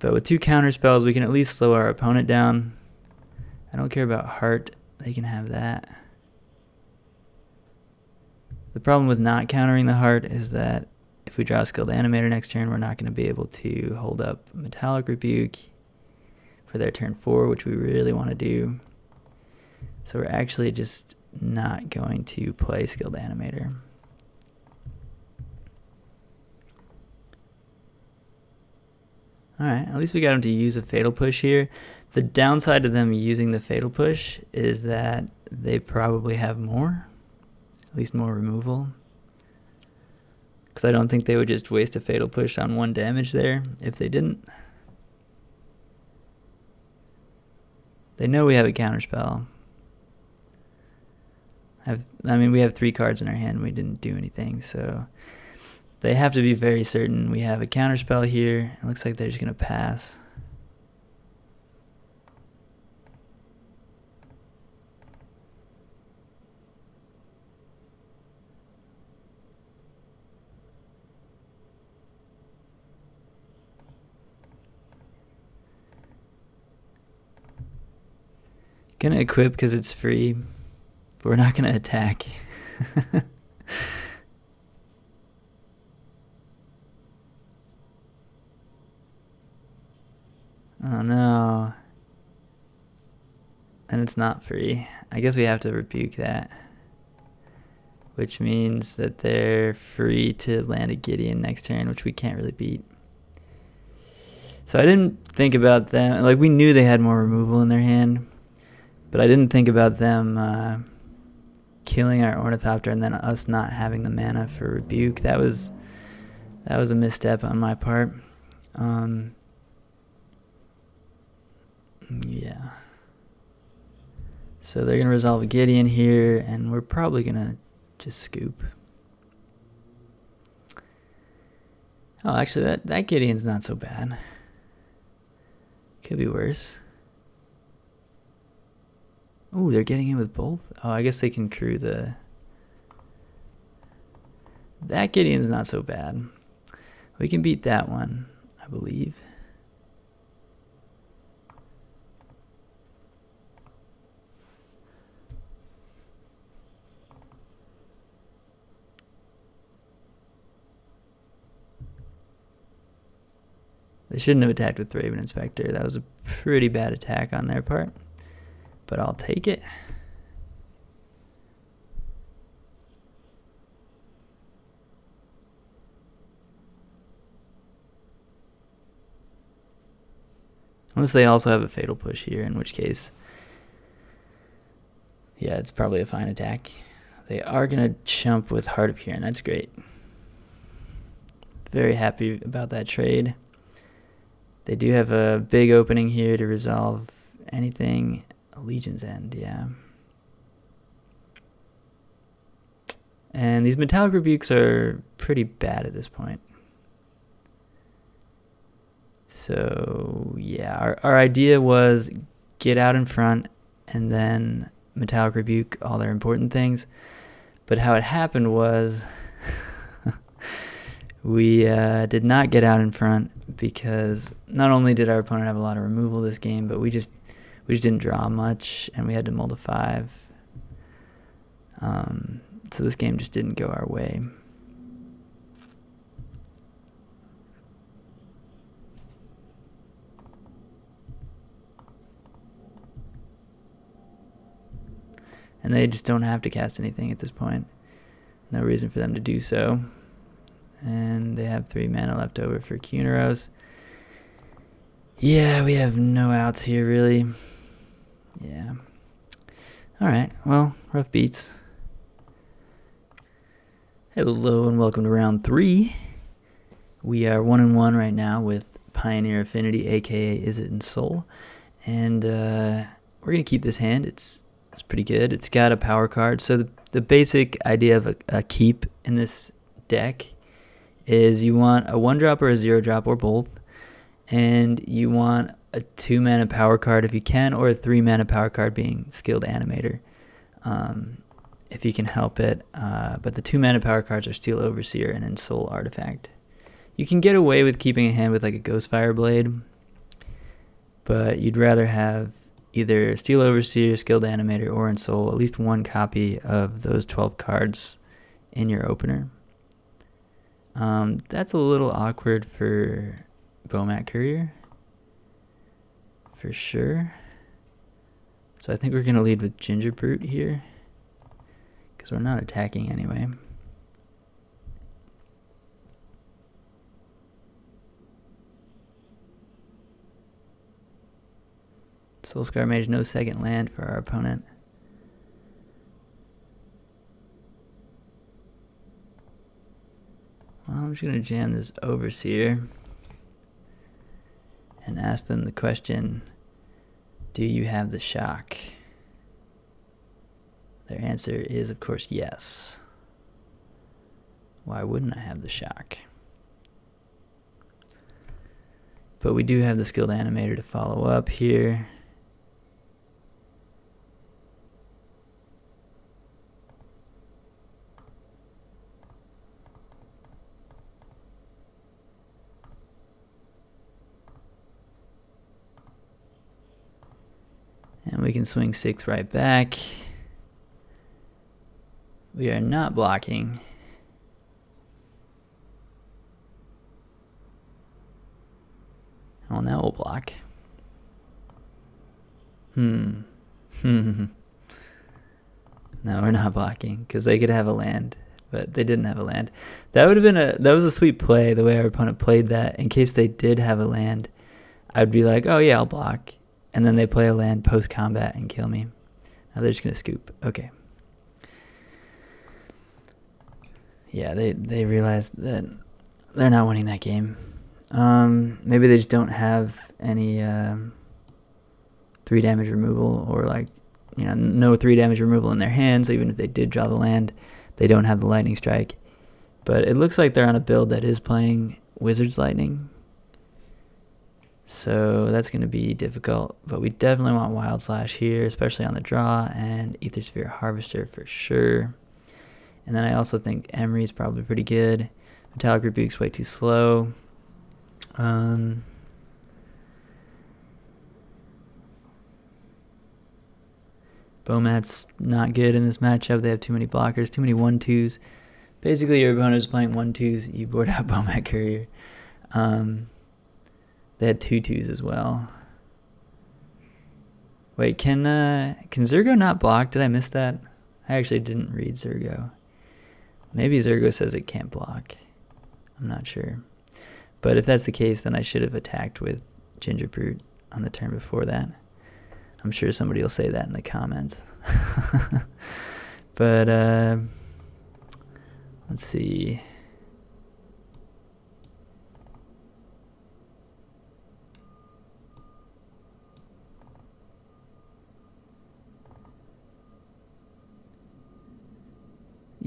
But with 2 counter spells, we can at least slow our opponent down. I don't care about Heart. They can have that. The problem with not countering the Heart is that if we draw a skilled animator next turn, we're not going to be able to hold up Metallic Rebuke for their turn 4, which we really want to do. So we're actually just not going to play skilled animator. Alright, at least we got them to use a Fatal Push here. The downside to them using the Fatal Push is that they probably have more. At least more removal. Because I don't think they would just waste a Fatal Push on 1 damage there if they didn't. They know we have a counterspell. I mean, we have 3 cards in our hand. We didn't do anything, so they have to be very certain we have a counterspell here. It looks like they're just going to pass. Gonna equip because it's free, but we're not gonna attack. Oh no. And it's not free. I guess we have to rebuke that. Which means that they're free to land a Gideon next turn, which we can't really beat. So I didn't think about them. Like, we knew they had more removal in their hand, but I didn't think about them killing our Ornithopter and then us not having the mana for rebuke. That was a misstep on my part. Yeah. So they're gonna resolve a Gideon here, and we're probably gonna just scoop. Oh, actually, that Gideon's not so bad. Could be worse. Ooh, they're getting in with both? Oh, I guess they can crew the... That Gideon's not so bad. We can beat that one, I believe. They shouldn't have attacked with Raven Inspector. That was a pretty bad attack on their part. But I'll take it. Unless they also have a Fatal Push here, in which case, yeah, it's probably a fine attack. They are going to chump with Heart of Huron. That's great. Very happy about that trade. They do have a big opening here to resolve anything. Legion's End, yeah. And these Metallic Rebukes are pretty bad at this point. So, yeah, our idea was get out in front and then Metallic Rebuke all their important things. But how it happened was we did not get out in front because not only did our opponent have a lot of removal this game, but we just didn't draw much, and we had to mull to 5. So this game just didn't go our way. And they just don't have to cast anything at this point. No reason for them to do so. And they have 3 mana left over for Kuneros. Yeah, we have no outs here, really. Yeah. Alright, well, rough beats. Hello and welcome to round 3. We are 1-1 right now with Pioneer Affinity, aka Izzet Ensoul. And we're going to keep this hand. It's pretty good. It's got a power card. So the basic idea of a keep in this deck is you want a 1-drop or a 0-drop or both. And you want a 2-mana power card if you can, or a 3-mana power card being Skilled Animator if you can help it. But the 2-mana power cards are Steel Overseer and Ensoul Artifact. You can get away with keeping a hand with like a Ghostfire Blade, but you'd rather have either Steel Overseer, Skilled Animator, or Ensoul, at least one copy of those 12 cards in your opener. That's a little awkward for Bomat Courier, for sure. So I think we're going to lead with Ginger Brute here, because we're not attacking anyway. Soulscar Mage, no second land for our opponent. Well, I'm just going to jam this Overseer and ask them the question, do you have the shock? Their answer is, of course, yes. Why wouldn't I have the shock? But we do have the Skilled Animator to follow up here. And we can swing 6 right back. We are not blocking. Well, now we'll block. No, we're not blocking because they could have a land, but they didn't have a land. That would have been that was a sweet play, the way our opponent played that. In case they did have a land, I'd be like, oh yeah, I'll block. And then they play a land post-combat and kill me. Now they're just going to scoop. Okay. Yeah, they realized that they're not winning that game. Maybe they just don't have any 3 damage removal, or no 3 damage removal in their hand, so even if they did draw the land, they don't have the Lightning Strike. But it looks like they're on a build that is playing Wizard's Lightning. So that's going to be difficult, but we definitely want Wild Slash here, especially on the draw, and Ether Sphere Harvester for sure. And then I also think Emery is probably pretty good. Metallic Rebuke's way too slow. Bomat's not good in this matchup. They have too many blockers, too many 1/2s. Basically, your opponent is playing 1/2s. You board out Bomat Courier. They had 2/2s as well. Wait, can Zergo not block? Did I miss that? I actually didn't read Zergo. Maybe Zergo says it can't block. I'm not sure. But if that's the case, then I should have attacked with Ginger Brute on the turn before that. I'm sure somebody will say that in the comments. But let's see.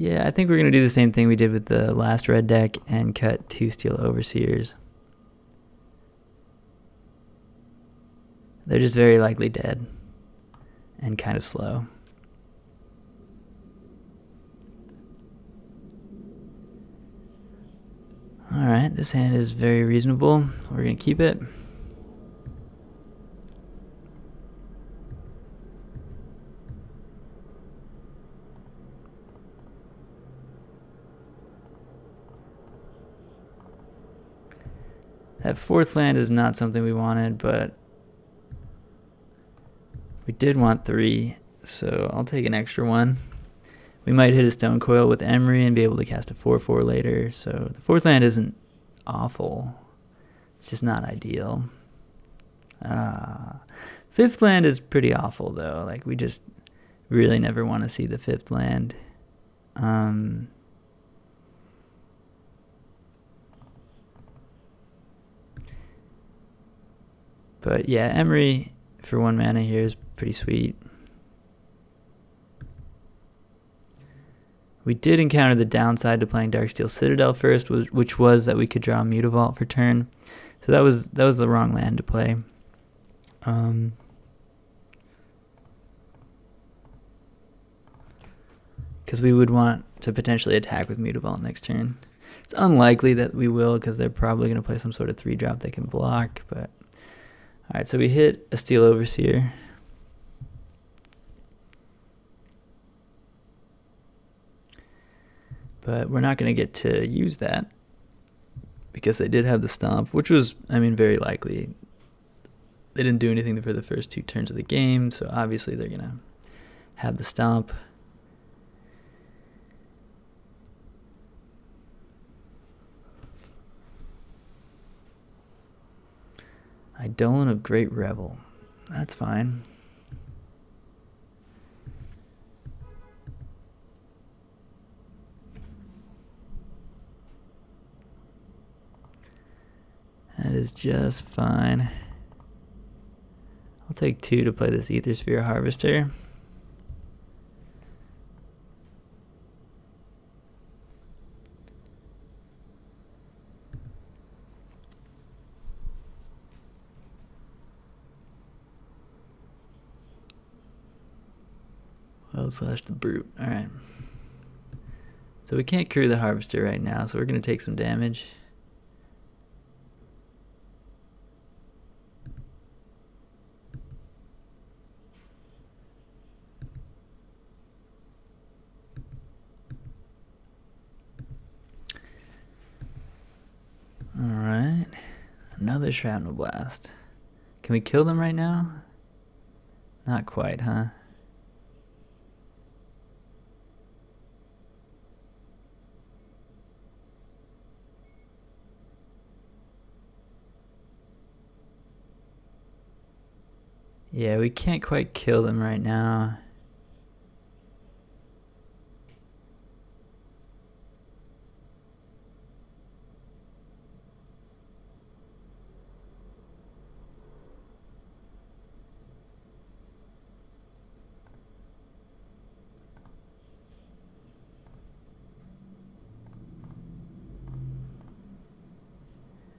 Yeah, I think we're going to do the same thing we did with the last red deck and cut 2 Steel Overseers. They're just very likely dead and kind of slow. Alright, this hand is very reasonable. We're going to keep it. That 4th land is not something we wanted, but we did want 3, so I'll take an extra 1. We might hit a Stone Coil with Emery and be able to cast a 4/4 later, so the 4th land isn't awful. It's just not ideal. 5th land is pretty awful, though. Like, we just really never want to see the 5th land. But yeah, Emery for 1 mana here is pretty sweet. We did encounter the downside to playing Darksteel Citadel first, which was that we could draw Mutavault for turn. So that was the wrong land to play. Because we would want to potentially attack with Mutavault next turn. It's unlikely that we will, because they're probably going to play some sort of 3-drop they can block, but... Alright, so we hit a Steel Overseer. But we're not going to get to use that because they did have the Stomp, which was, I mean, very likely. They didn't do anything for the first 2 turns of the game, so obviously they're going to have the Stomp. Eidolon of Great Revel. That's fine. That is just fine. I'll take 2 to play this Aethersphere Harvester. Slash the Brute. Alright. So we can't crew the Harvester right now, so we're going to take some damage. Alright. Another Shrapnel Blast. Can we kill them right now? Not quite, huh? Yeah, we can't quite kill them right now.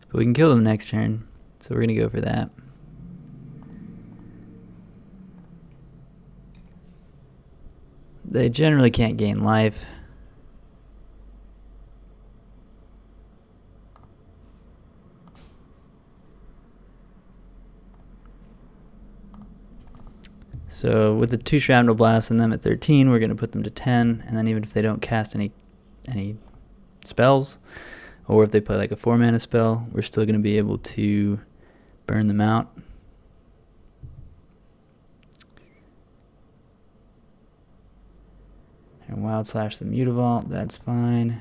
But we can kill them next turn, so we're going to go for that. They generally can't gain life. So with the 2 Shrapnel Blasts and them at 13, we're going to put them to 10, and then even if they don't cast any spells, or if they play like a 4-mana spell, we're still going to be able to burn them out. And Wild Slash the Mutavault, that's fine.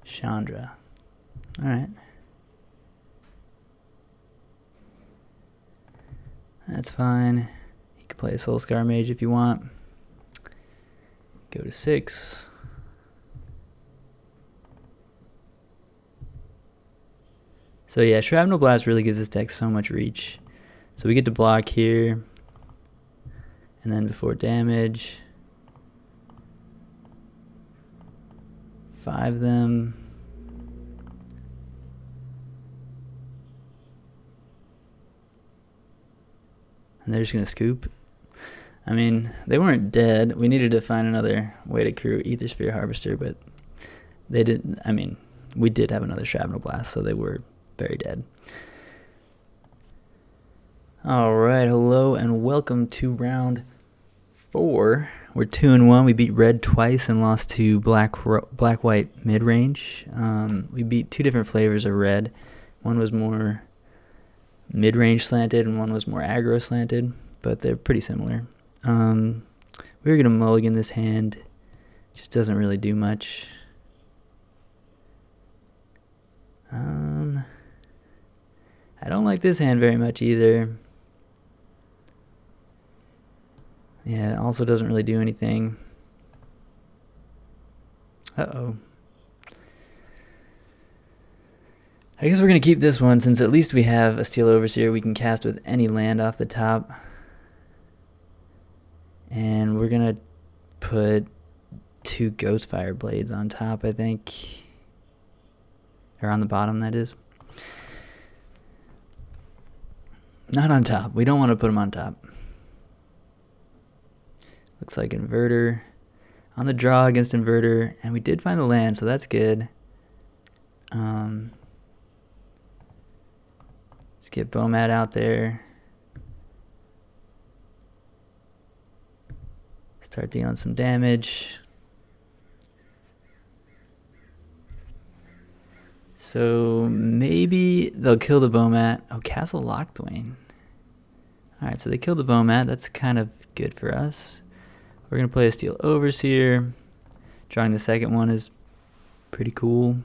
Chandra. Alright. That's fine. You can play a Soulscar Mage if you want. Go to 6. So yeah, Shrapnel Blast really gives this deck so much reach. So we get to block here. And then before damage, 5 them. And they're just going to scoop. I mean, they weren't dead. We needed to find another way to crew Aethersphere Harvester, but they didn't. I mean, we did have another Shrapnel Blast, so they were very dead. Alright, hello and welcome to round 4. We're 2-1. We beat red twice and lost to black-white mid-range. We beat 2 different flavors of red. One was more mid-range slanted and one was more aggro slanted, but they're pretty similar. We were going to mulligan this hand. Just doesn't really do much. I don't like this hand very much either. Yeah, it also doesn't really do anything. Uh-oh. I guess we're going to keep this one since at least we have a Steel Overseer we can cast with any land off the top. And we're going to put 2 Ghostfire Blades on top, I think. Or on the bottom, that is. Not on top. We don't want to put them on top. Looks like Inverter on the draw against Inverter, and we did find the land, so that's good. Let's get Bomat out there. Start dealing some damage. So maybe they'll kill the Bomat. Oh, Castle Lockthwain. Alright, so they killed the Bomat. That's kind of good for us. We're going to play a Steel Overseer. Drawing the second one is pretty cool.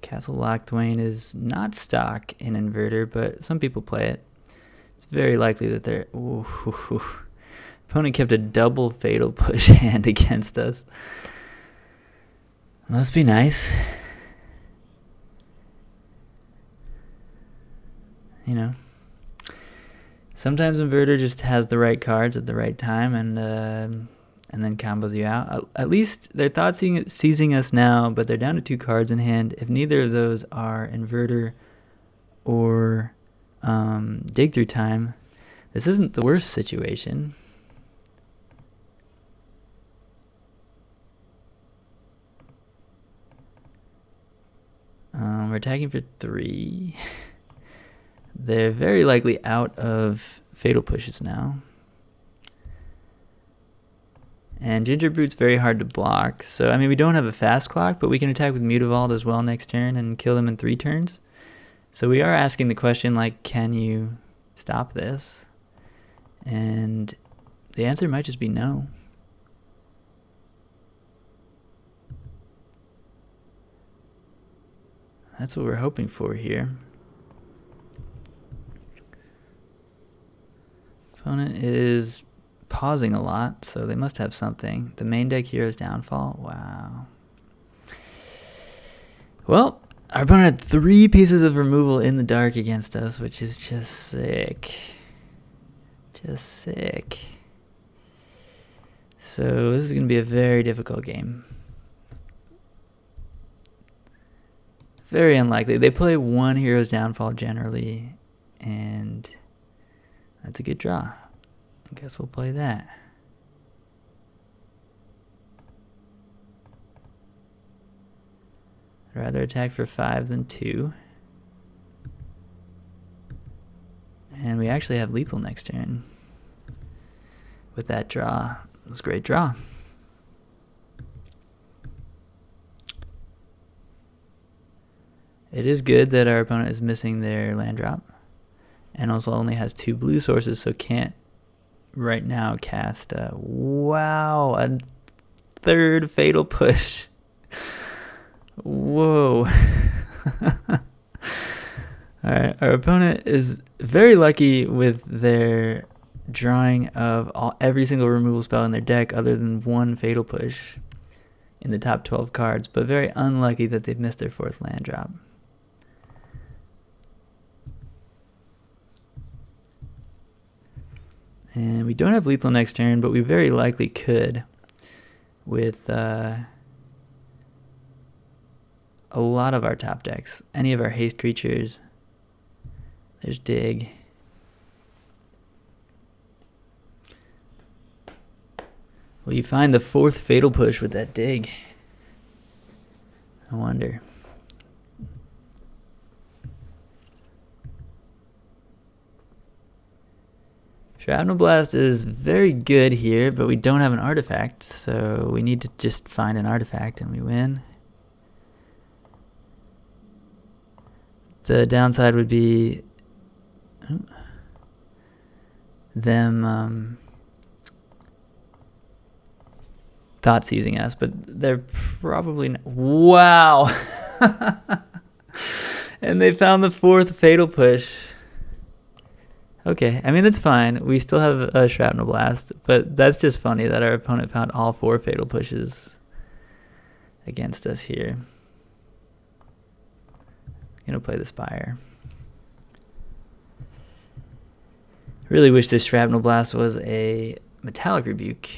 Castle Lockthwain is not stock in Inverter, but some people play it. It's very likely that they're... Ooh. Opponent kept a double Fatal Push hand against us. Must be nice. You know. Sometimes Inverter just has the right cards at the right time and then combos you out. At least they're thought seizing us now, but they're down to 2 cards in hand. If neither of those are Inverter or Dig Through Time, this isn't the worst situation. We're attacking for 3. They're very likely out of Fatal Pushes now. And Gingerbread's very hard to block. So, I mean, we don't have a fast clock, but we can attack with Mutavault as well next turn and kill them in 3 turns. So we are asking the question, like, can you stop this? And the answer might just be no. That's what we're hoping for here. Opponent is pausing a lot, so they must have something. The main deck Hero's Downfall. Wow. Well, our opponent had 3 pieces of removal in the dark against us, which is just sick. Just sick. So this is going to be a very difficult game. Very unlikely. They play 1 Hero's Downfall generally, and that's a good draw. I guess we'll play that. I'd rather attack for 5 than 2. And we actually have lethal next turn with that draw. It was a great draw. It is good that our opponent is missing their land drop and also only has 2 blue sources, so can't right now cast a 3rd Fatal Push. Whoa. Alright, our opponent is very lucky with their drawing of every single removal spell in their deck other than one Fatal Push in the top 12 cards, but very unlucky that they've missed their 4th land drop. And we don't have lethal next turn, but we very likely could with a lot of our top decks. Any of our haste creatures. There's Dig. Will you find the 4th Fatal Push with that Dig? I wonder. Shrapnel Blast is very good here, but we don't have an artifact, so we need to just find an artifact and we win. The downside would be them thought seizing us, but they're probably not. Wow. And they found the 4th Fatal Push. Okay, I mean, that's fine. We still have a Shrapnel Blast, but that's just funny that our opponent found all 4 Fatal Pushes against us here. I'm gonna play the Spire. Really wish this Shrapnel Blast was a Metallic Rebuke.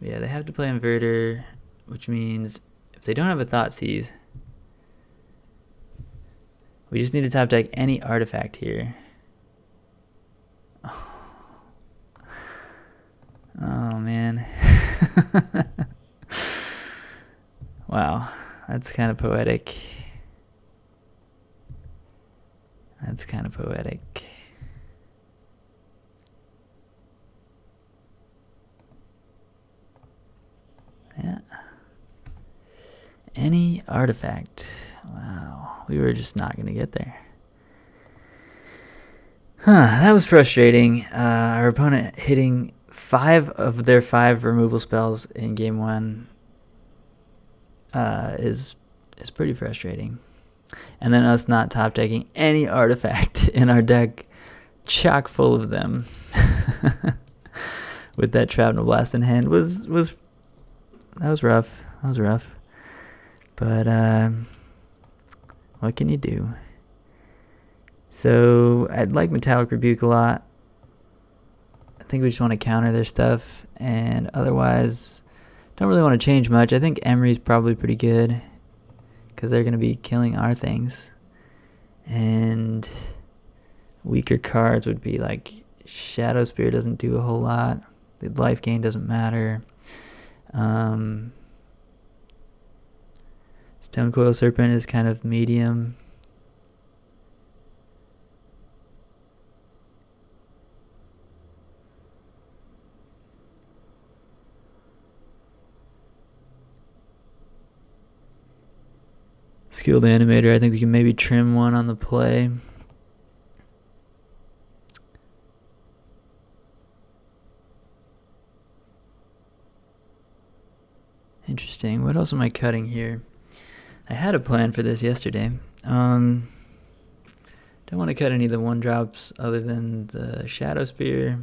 Yeah, they have to play Inverter, which means if they don't have a Thoughtseize, we just need to top deck any artifact here. Oh man. Wow, that's kind of poetic. That's kind of poetic. Yeah. Any artifact. Wow, we were just not going to get there. That was frustrating. Our opponent hitting 5 of their 5 removal spells in game 1 is pretty frustrating. And then us not top decking any artifact in our deck, chock full of them, with that Shrapnel Blast in hand was rough. That was rough. But what can you do? So I'd like Metallic Rebuke a lot. I think we just want to counter their stuff, and otherwise don't really want to change much. I think Emery's probably pretty good because they're going to be killing our things. And weaker cards would be like Shadow Spear doesn't do a whole lot. The life gain doesn't matter. Stonecoil Serpent is kind of medium. Skilled Animator, I think we can maybe trim one on the play. Interesting. What else am I cutting here? I had a plan for this yesterday. Don't want to cut any of the 1-drops other than the Shadow Spear.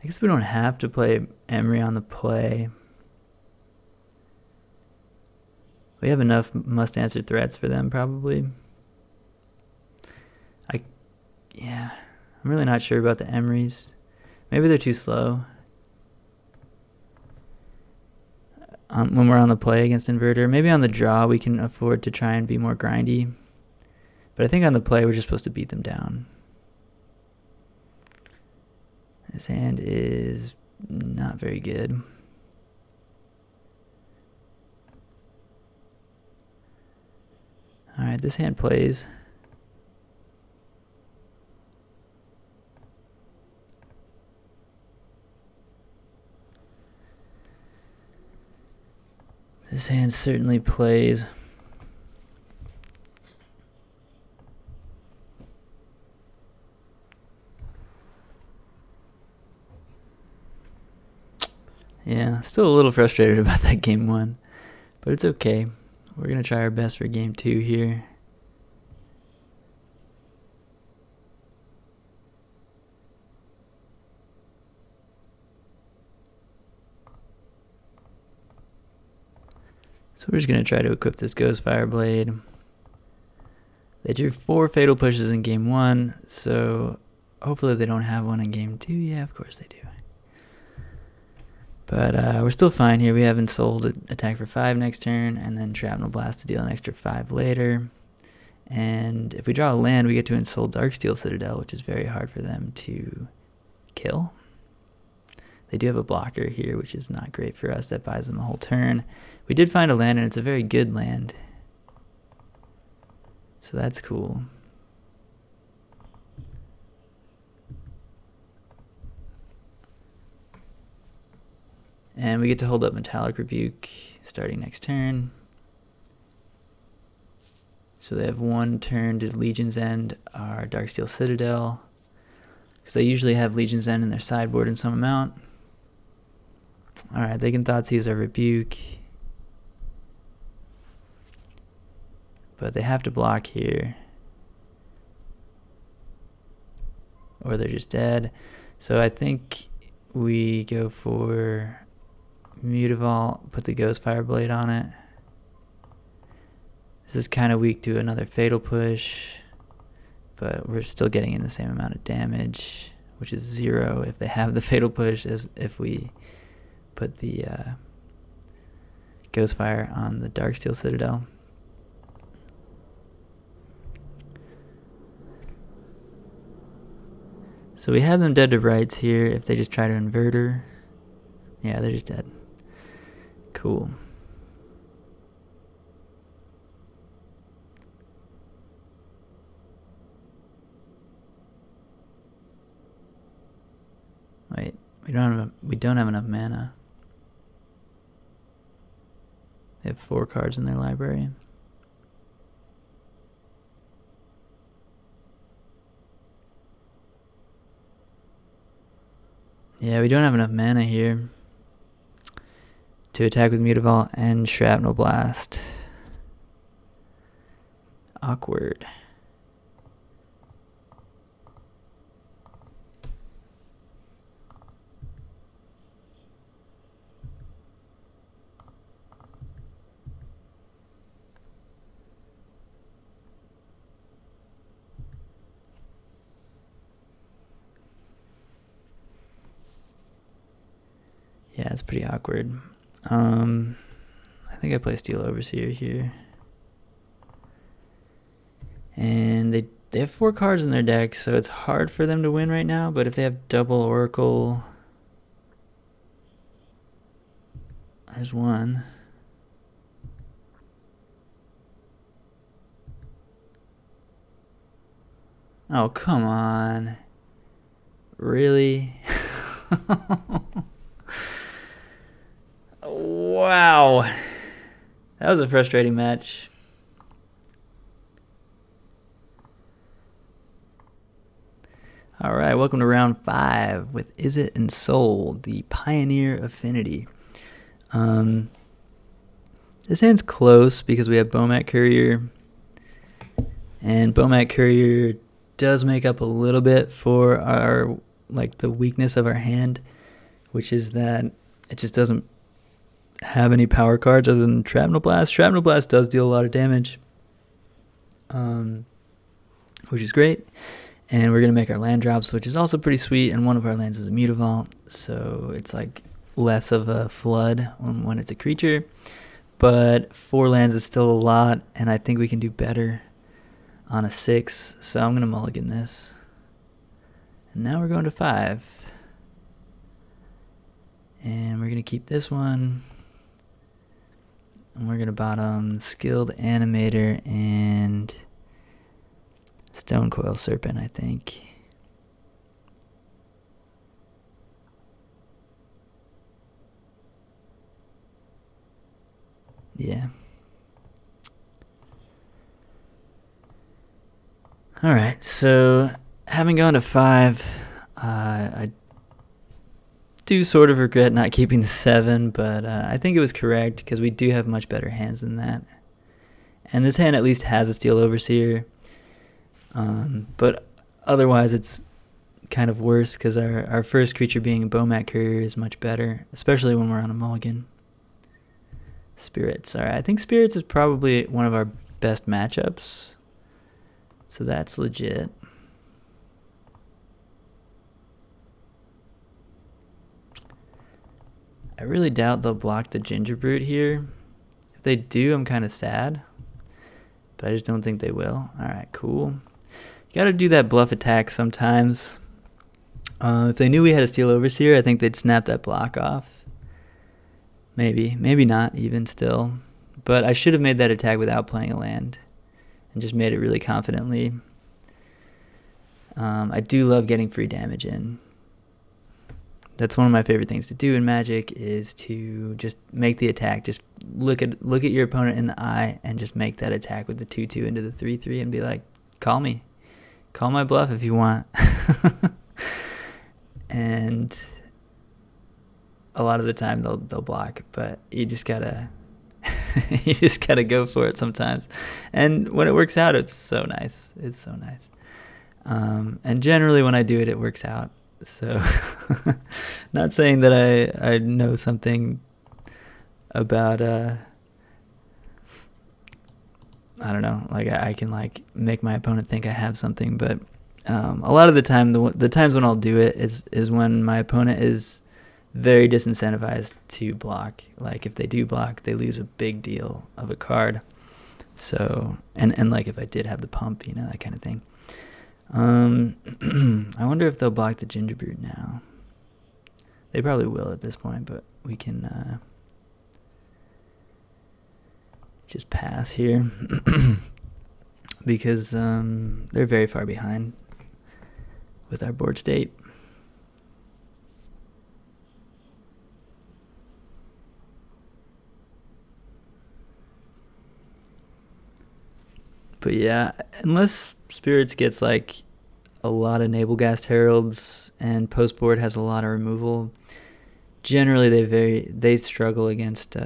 I guess we don't have to play Emery on the play. We have enough must-answer threats for them, probably. Yeah, I'm really not sure about the Emerys. Maybe they're too slow. When we're on the play against Inverter. Maybe on the draw we can afford to try and be more grindy. But I think on the play we're just supposed to beat them down. This hand is not very good. Alright, this hand plays. This hand certainly plays. Yeah, still a little frustrated about that game 1, but it's okay. We're going to try our best for game 2 here. So we're just going to try to equip this Ghostfire Blade. They drew 4 Fatal Pushes in game 1, so hopefully they don't have one in game 2. Yeah, of course they do. But we're still fine here. We have Ensoul to attack for 5 next turn, and then Shrapnel Blast to deal an extra 5 later. And if we draw a land, we get to Ensoul Darksteel Citadel, which is very hard for them to kill. They do have a blocker here, which is not great for us. That buys them a whole turn. We did find a land, and it's a very good land. So that's cool. And we get to hold up Metallic Rebuke starting next turn. So they have 1 turn to Legion's End our Darksteel Citadel, because they usually have Legion's End in their sideboard in some amount. Alright, they can Thoughtseize our Rebuke. But they have to block here, or they're just dead. So I think we go for Mutavault, put the Ghostfire Blade on it. This is kind of weak to another Fatal Push, but we're still getting in the same amount of damage, which is 0 if they have the Fatal Push, as if we put the Ghostfire on the Darksteel Citadel. So we have them dead to rights here if they just try to Inverter. Yeah, they're just dead. Cool. Wait, we don't have enough mana. They have 4 cards in their library. Yeah, we don't have enough mana here to attack with Mutavault and Shrapnel Blast. Awkward. Yeah, it's pretty awkward. I think I play Steel Overseer here. And they have 4 cards in their deck, so it's hard for them to win right now, but if they have double Oracle, there's one. Oh, come on. Really? Wow. That was a frustrating match. Alright, welcome to round 5 with Izzet Ensoul, the Pioneer Affinity. This hand's close because we have Bomat Courier, and Bomat Courier does make up a little bit for our, like, the weakness of our hand, which is that it just doesn't have any power cards other than Shrapnel Blast. Shrapnel Blast does deal a lot of damage, which is great. And we're going to make our land drops, which is also pretty sweet. And one of our lands is a Mutavault, so it's like less of a flood when it's a creature. But 4 lands is still a lot, and I think we can do better on a 6. So I'm going to mulligan this. And now we're going to 5. And we're going to keep this one. And we're going to bottom Skilled Animator and Stonecoil Serpent, I think. Yeah. Alright, so having gone to 5, I do sort of regret not keeping the 7, but I think it was correct because we do have much better hands than that. And this hand at least has a Steel Overseer. But otherwise it's kind of worse because our first creature being a Bomat Courier is much better, especially when we're on a mulligan. Spirits. Alright, I think Spirits is probably one of our best matchups. So that's legit. I really doubt they'll block the Gingerbrute here. If they do, I'm kind of sad. But I just don't think they will. Alright, cool. You gotta do that bluff attack sometimes. If they knew we had a Steel Overseer, I think they'd snap that block off. Maybe. Maybe not even still. But I should have made that attack without playing a land. And just made it really confidently. I do love getting free damage in. That's one of my favorite things to do in Magic, is to just make the attack. Just look at your opponent in the eye and just make that attack with the 2/2 into the 3/3 and be like, call me. Call my bluff if you want. And a lot of the time they'll block, but you just gotta you just gotta go for it sometimes. And when it works out, it's so nice. It's so nice. And generally when I do it, it works out. So not saying that I know something about I don't know, like I can like make my opponent think I have something, but a lot of the time the times when I'll do it is when my opponent is very disincentivized to block. Like if they do block, they lose a big deal of a card. So and like if I did have the pump, you know, that kind of thing. I wonder if they'll block the Gingerbrute now. They probably will at this point, but we can just pass here because they're very far behind with our board state. But yeah, unless Spirits gets like a lot of Nablegast Heralds and post board has a lot of removal, generally they struggle against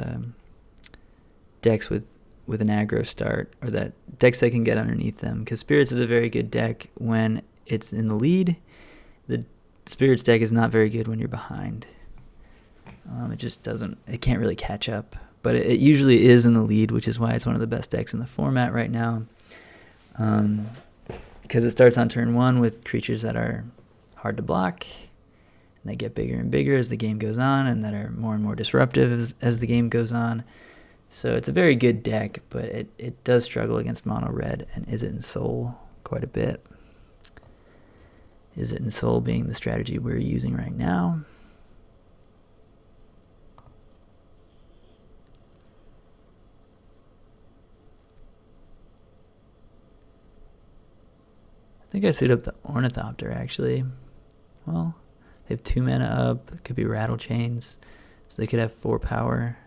decks with an aggro start, or that decks that can get underneath them, because Spirits is a very good deck when it's in the lead. The Spirits deck is not very good when you're behind. It can't really catch up, but it usually is in the lead, which is why it's one of the best decks in the format right now. Because it starts on turn 1 with creatures that are hard to block, and they get bigger and bigger as the game goes on, and that are more and more disruptive as the game goes on. So it's a very good deck, but it does struggle against mono red and Izzet Ensoul quite a bit. Izzet Ensoul being the strategy we're using right now. I think I suit up the Ornithopter, actually. Well, they have 2 mana up. It could be Rattle Chains, so they could have 4 power.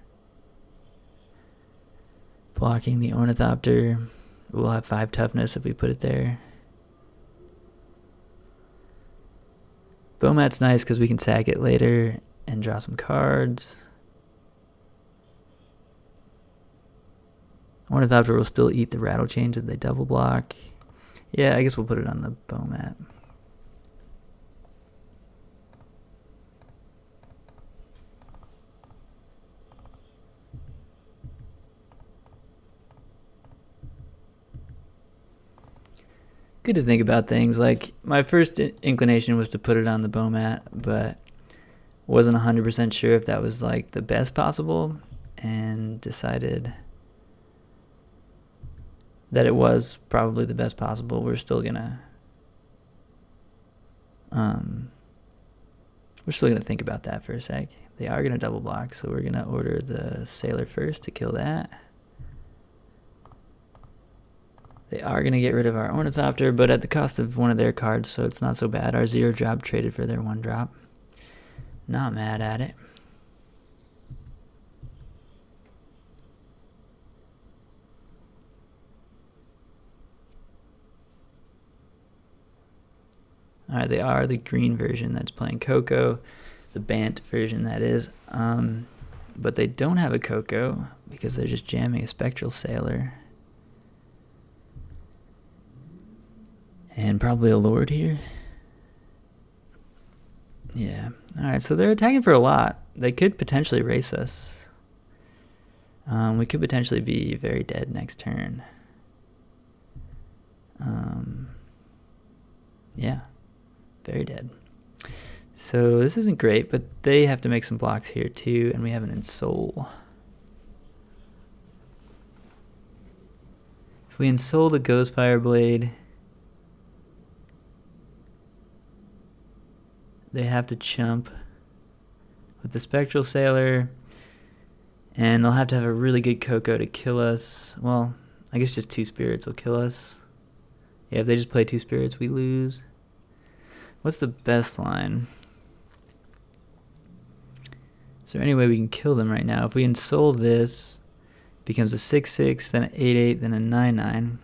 Blocking the Ornithopter. We'll have 5 toughness if we put it there. Bomat's nice because we can sack it later and draw some cards. Ornithopter will still eat the Rattle Chains if they double block. Yeah, I guess we'll put it on the Bomat. Good to think about things. Like, my first inclination was to put it on the Bomat, but wasn't 100% sure if that was like the best possible, and decided that it was probably the best possible. We're still gonna think about that for a sec. They are gonna double block, so we're gonna order the Sailor first to kill that. They are gonna get rid of our Ornithopter, but at the cost of one of their cards, so it's not so bad. Our 0-drop traded for their 1-drop. Not mad at it. Alright, they are the green version that's playing Coco, the Bant version that is. But they don't have a Coco because they're just jamming a Spectral Sailor. And probably a lord here. Yeah. Alright, so they're attacking for a lot. They could potentially race us. We could potentially be very dead next turn. Yeah. Very dead. So this isn't great, but they have to make some blocks here too, and we have an Ensoul. If we Ensoul the Ghostfire Blade, they have to chump with the Spectral Sailor, and they'll have to have a really good Coco to kill us. Well, I guess just 2 spirits will kill us. Yeah, if they just play 2 spirits, we lose. What's the best line? Is there any way we can kill them right now? If we Ensoul this, it becomes a 6/6, then an 8/8, then a 9/9.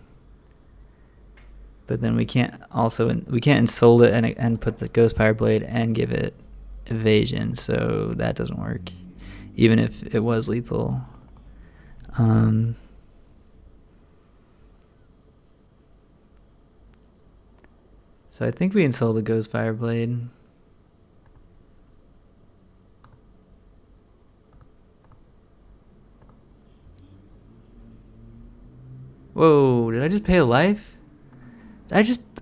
But then we can't Ensoul it and put the Ghostfire Blade and give it evasion, so that doesn't work, even if it was lethal. So I think we Ensoul the Ghostfire Blade. Whoa, did I just pay a life?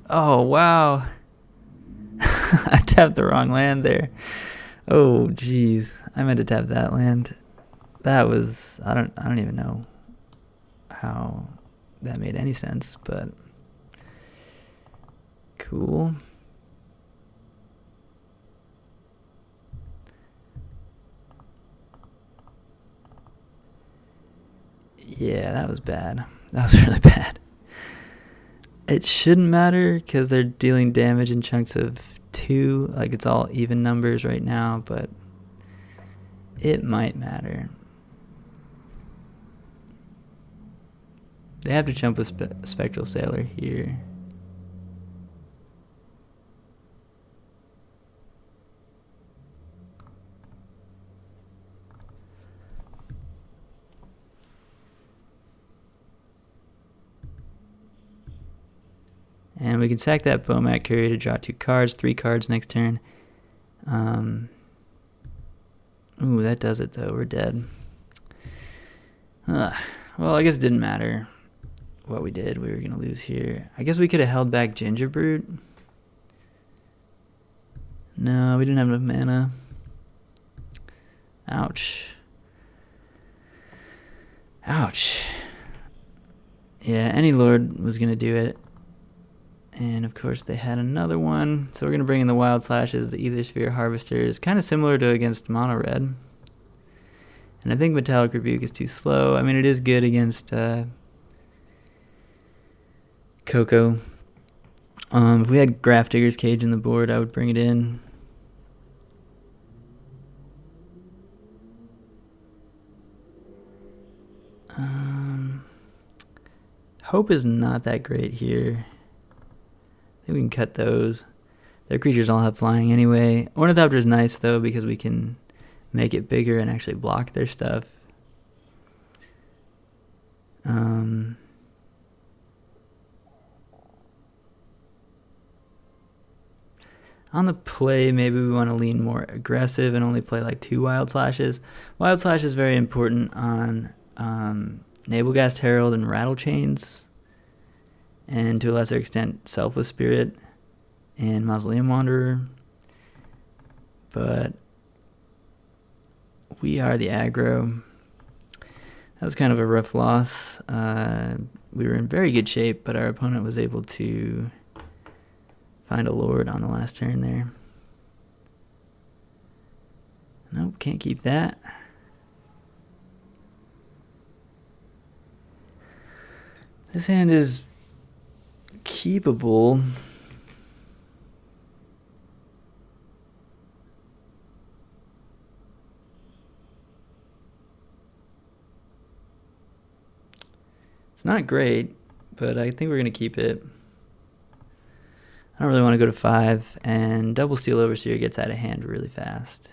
Oh, wow. I tapped the wrong land there. Oh, jeez. I meant to tap that land. That was, I don't even know how that made any sense, but cool. Yeah, that was bad. That was really bad. It shouldn't matter because they're dealing damage in chunks of 2. Like, it's all even numbers right now, but it might matter. They have to jump with Spectral Sailor here. And we can sack that Bomat Courier to draw 2 cards, 3 cards next turn. Ooh, that does it though. We're dead. Well, I guess it didn't matter what we did. We were going to lose here. I guess we could have held back Gingerbrute. No, we didn't have enough mana. Ouch. Ouch. Yeah, any lord was going to do it. And of course they had another one. So we're going to bring in the Wild Slashes, the Ether Sphere Harvesters. Kind of similar to against Mono Red. And I think Metallic Rebuke is too slow. I mean, it is good against Coco. If we had Grafdigger's Cage in the board, I would bring it in. Hope is not that great here. I think we can cut those. Their creatures all have flying anyway. Ornithopter is nice though because we can make it bigger and actually block their stuff. On the play, maybe we want to lean more aggressive and only play like 2 Wild Slashes. Wild Slash is very important on Nabelgast Herald and Rattle Chains, and to a lesser extent Selfless Spirit and Mausoleum Wanderer. But we are the aggro. That was kind of a rough loss. We were in very good shape, but our opponent was able to find a lord on the last turn there. Nope, can't keep that. This hand is keepable. It's not great, but I think we're going to keep it. I don't really want to go to 5, and double Steel Overseer gets out of hand really fast.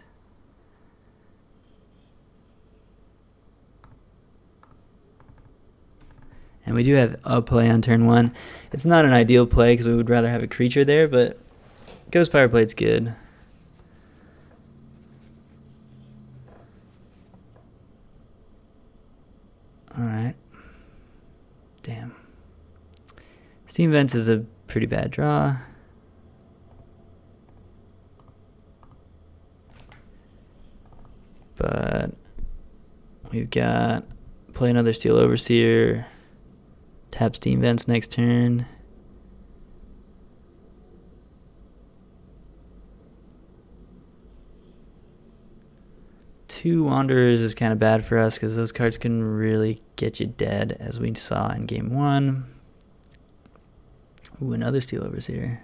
And we do have a play on turn 1. It's not an ideal play because we would rather have a creature there, but Ghost Fireblade's good. Alright. Damn. Steam Vents is a pretty bad draw. But we've got play another Steel Overseer, tap Steam Vents next turn. Two Wanderers is kind of bad for us because those cards can really get you dead, as we saw in game 1. Ooh, another Steel Overseer.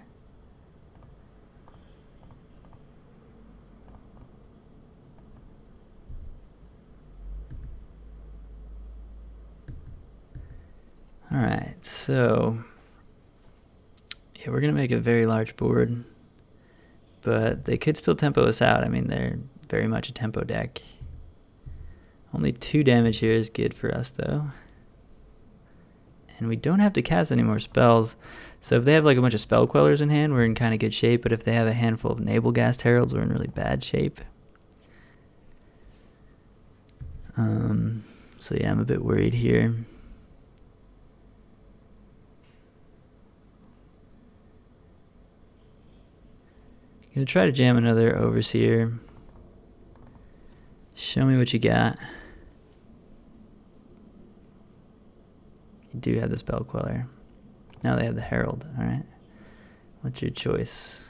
Alright, so yeah, we're going to make a very large board, but they could still tempo us out. I mean, they're very much a tempo deck. Only 2 damage here is good for us, though. And we don't have to cast any more spells. So if they have like a bunch of Spell Quellers in hand, we're in kind of good shape. But if they have a handful of Nabelgast Heralds, we're in really bad shape. So yeah, I'm a bit worried here. Gonna try to jam another Overseer. Show me what you got. You do have the Spell Queller. Now they have the Herald. Alright. What's your choice?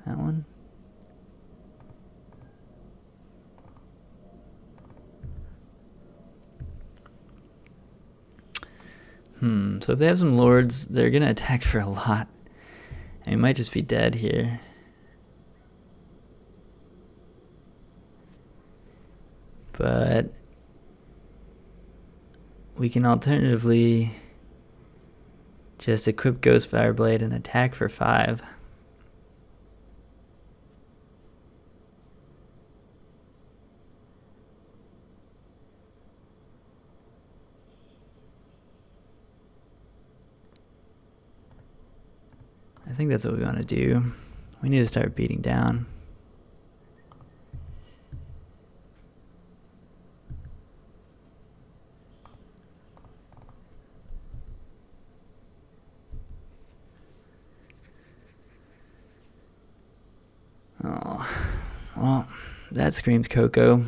That one? So if they have some Lords, they're going to attack for a lot. And we might just be dead here. But we can alternatively just equip Ghost Fireblade and attack for 5. I think that's what we want to do. We need to start beating down. Oh, well, that screams Coco.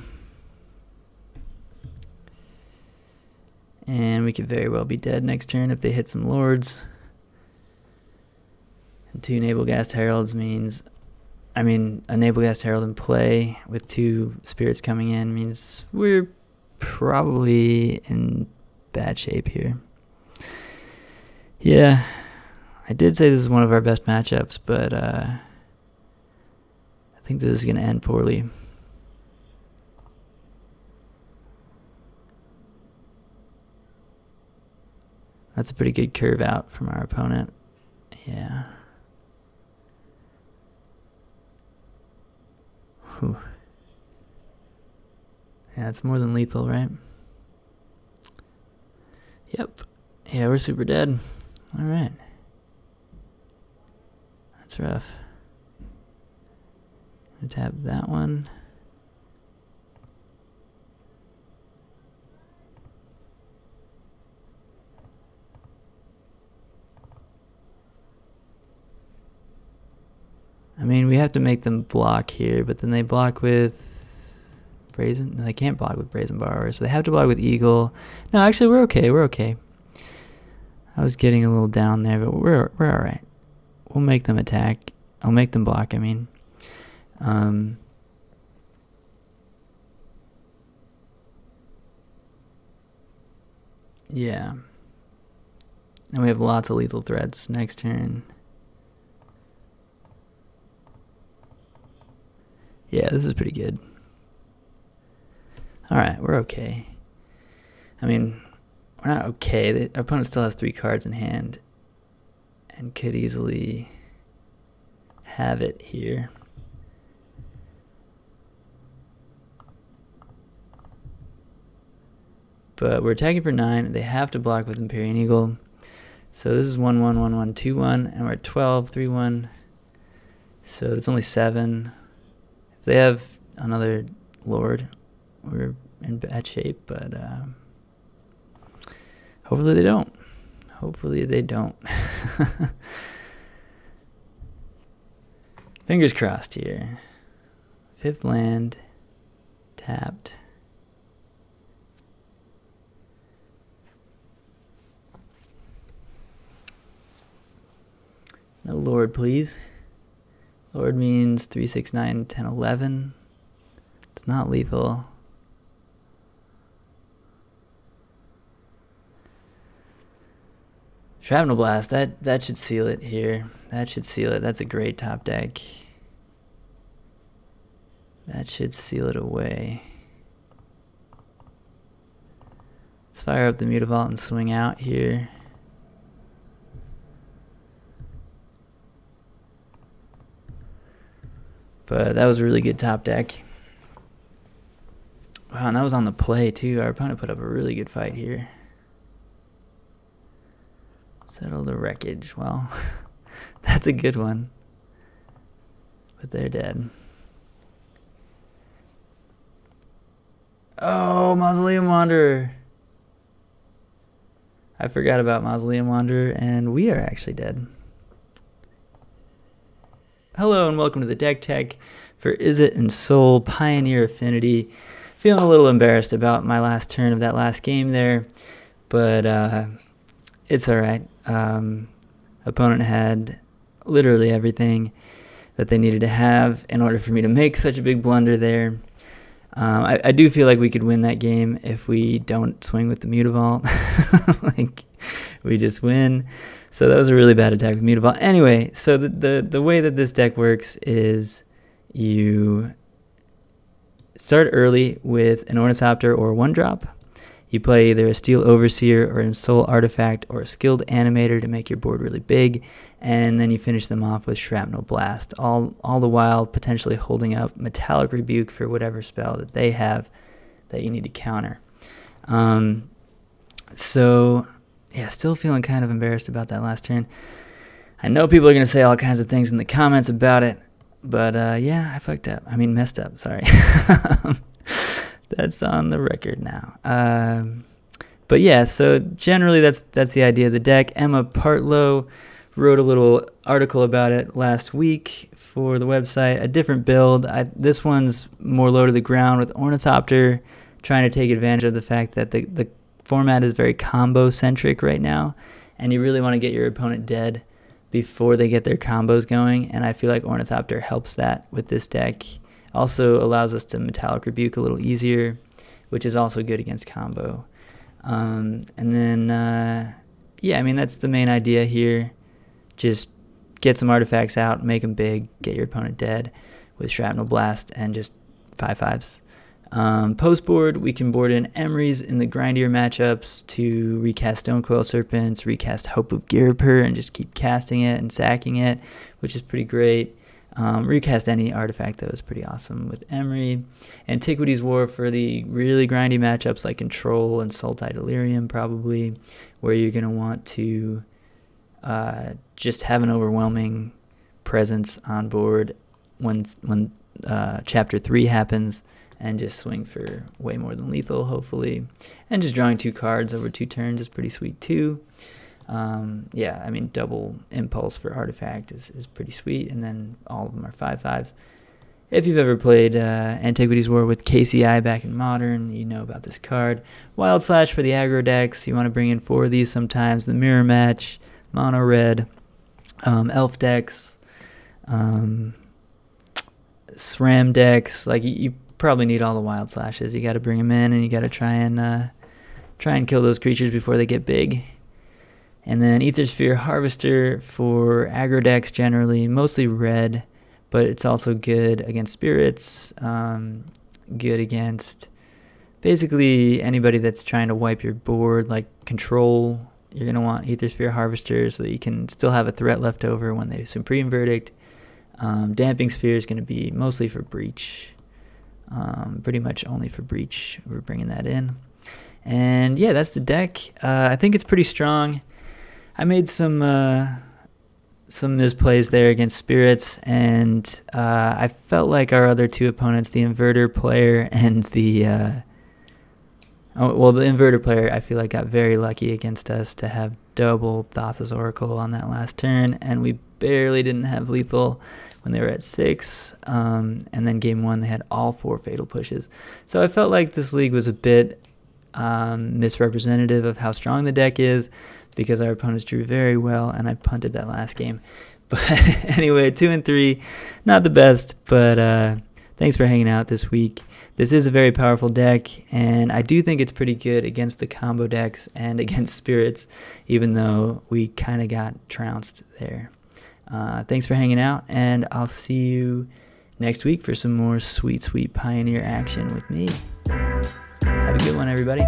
And we could very well be dead next turn if they hit some Lords. And 2 Nabelgast Heralds means, a Nabelgast Herald in play with 2 Spirits coming in means we're probably in bad shape here. Yeah, I did say this is one of our best matchups, but I think this is going to end poorly. That's a pretty good curve out from our opponent. Yeah. Whew. Yeah, it's more than lethal, right? Yep. Yeah, we're super dead. Alright. That's rough. Let's tap that one. We have to make them block here, but then they block with Brazen. No, they can't block with Brazen Borrower, so they have to block with Eagle. No, actually, we're okay. We're okay. I was getting a little down there, but we're all right. We'll make them attack. I'll make them block. Yeah. And we have lots of lethal threats next turn. Yeah, this is pretty good. Alright, we're okay. We're not okay. Our opponent still has 3 cards in hand and could easily have it here. but we're attacking for 9. They have to block with Empyrean Eagle. So this is 1-1, 1-1, 2-1, and we're at 12, 3-1. So it's only 7. If they have another Lord, we're in bad shape, but hopefully they don't. Hopefully they don't. Fingers crossed here. 5th land, tapped. No Lord, please. Lord means 3, 6, 9, 10, 11. It's not lethal. Shrapnel Blast, that should seal it here. That should seal it. That's a great top deck. That should seal it away. Let's fire up the Mutavault and swing out here. But that was a really good top deck. Wow, and that was on the play too. Our opponent put up a really good fight here. Settle the wreckage. Well, that's a good one. But they're dead. Oh, Mausoleum Wanderer. I forgot about Mausoleum Wanderer, and we are actually dead. Hello and welcome to the deck tech for Izzet Ensoul Pioneer Affinity. Feeling a little embarrassed about my last turn of that last game there, but it's alright. Opponent had literally everything that they needed to have in order for me to make such a big blunder there. I do feel like we could win that game if we don't swing with the Mutavault. Like, we just win. So that was a really bad attack with Mutavault. Anyway, so the way that this deck works is you start early with an Ornithopter or 1-drop. You play either a Steel Overseer or an Ensoul Artifact or a Skilled Animator to make your board really big, and then you finish them off with Shrapnel Blast, all the while potentially holding up Metallic Rebuke for whatever spell that they have that you need to counter. So, yeah, still feeling kind of embarrassed about that last turn. I know people are going to say all kinds of things in the comments about it, but yeah, I fucked up. I mean, messed up, sorry. That's on the record now. But yeah, so generally that's the idea of the deck. Emma Partlow wrote a little article about it last week for the website, a different build. This one's more low to the ground with Ornithopter, trying to take advantage of the fact that the format is very combo-centric right now, and you really want to get your opponent dead before they get their combos going, and I feel like Ornithopter helps that with this deck. Also allows us to Metallic Rebuke a little easier, which is also good against combo. And then, yeah, I mean, that's the main idea here. Just get some artifacts out, make them big, get your opponent dead with Shrapnel Blast, and just 5/5s. Post board, we can board in Emeries in the grindier matchups to recast Stonecoil Serpents, recast Hope of Girper, and just keep casting it and sacking it, which is pretty great. Recast any artifact that was pretty awesome with Emery. Antiquities War for the really grindy matchups like Control and Sultai Delirium, probably, where you're going to want to just have an overwhelming presence on board when Chapter 3 happens, and just swing for way more than lethal, hopefully. And just drawing 2 cards over 2 turns is pretty sweet too. Yeah, I mean, double impulse for artifact is pretty sweet, and then all of them are 5/5s. If you've ever played Antiquities War with KCI back in Modern, you know about this card. Wild Slash for the aggro decks. You want to bring in 4 of these sometimes. The Mirror Match, Mono Red, Elf decks, SRAM decks. Like, you probably need all the Wild Slashes. You got to bring them in, and you got to try and kill those creatures before they get big. And then Aethersphere Harvester for aggro decks generally, mostly red, but it's also good against spirits, good against basically anybody that's trying to wipe your board, like Control. You're going to want Aethersphere Harvester so that you can still have a threat left over when they Supreme Verdict. Damping Sphere is going to be mostly for Breach, pretty much only for Breach. We're bringing that in. And yeah, that's the deck. I think it's pretty strong. I made some misplays there against Spirits, and I felt like our other two opponents, the Inverter player and the the Inverter player, I feel like got very lucky against us to have double Thassa's Oracle on that last turn, and we barely didn't have lethal when they were at 6, and then game 1 they had all 4 fatal pushes. So I felt like this league was a bit misrepresentative of how strong the deck is, because our opponents drew very well, and I punted that last game. But anyway, 2 and 3, not the best, but thanks for hanging out this week. This is a very powerful deck, and I do think it's pretty good against the combo decks and against Spirits, even though we kind of got trounced there. Thanks for hanging out, and I'll see you next week for some more sweet, sweet Pioneer action with me. Have a good one, everybody.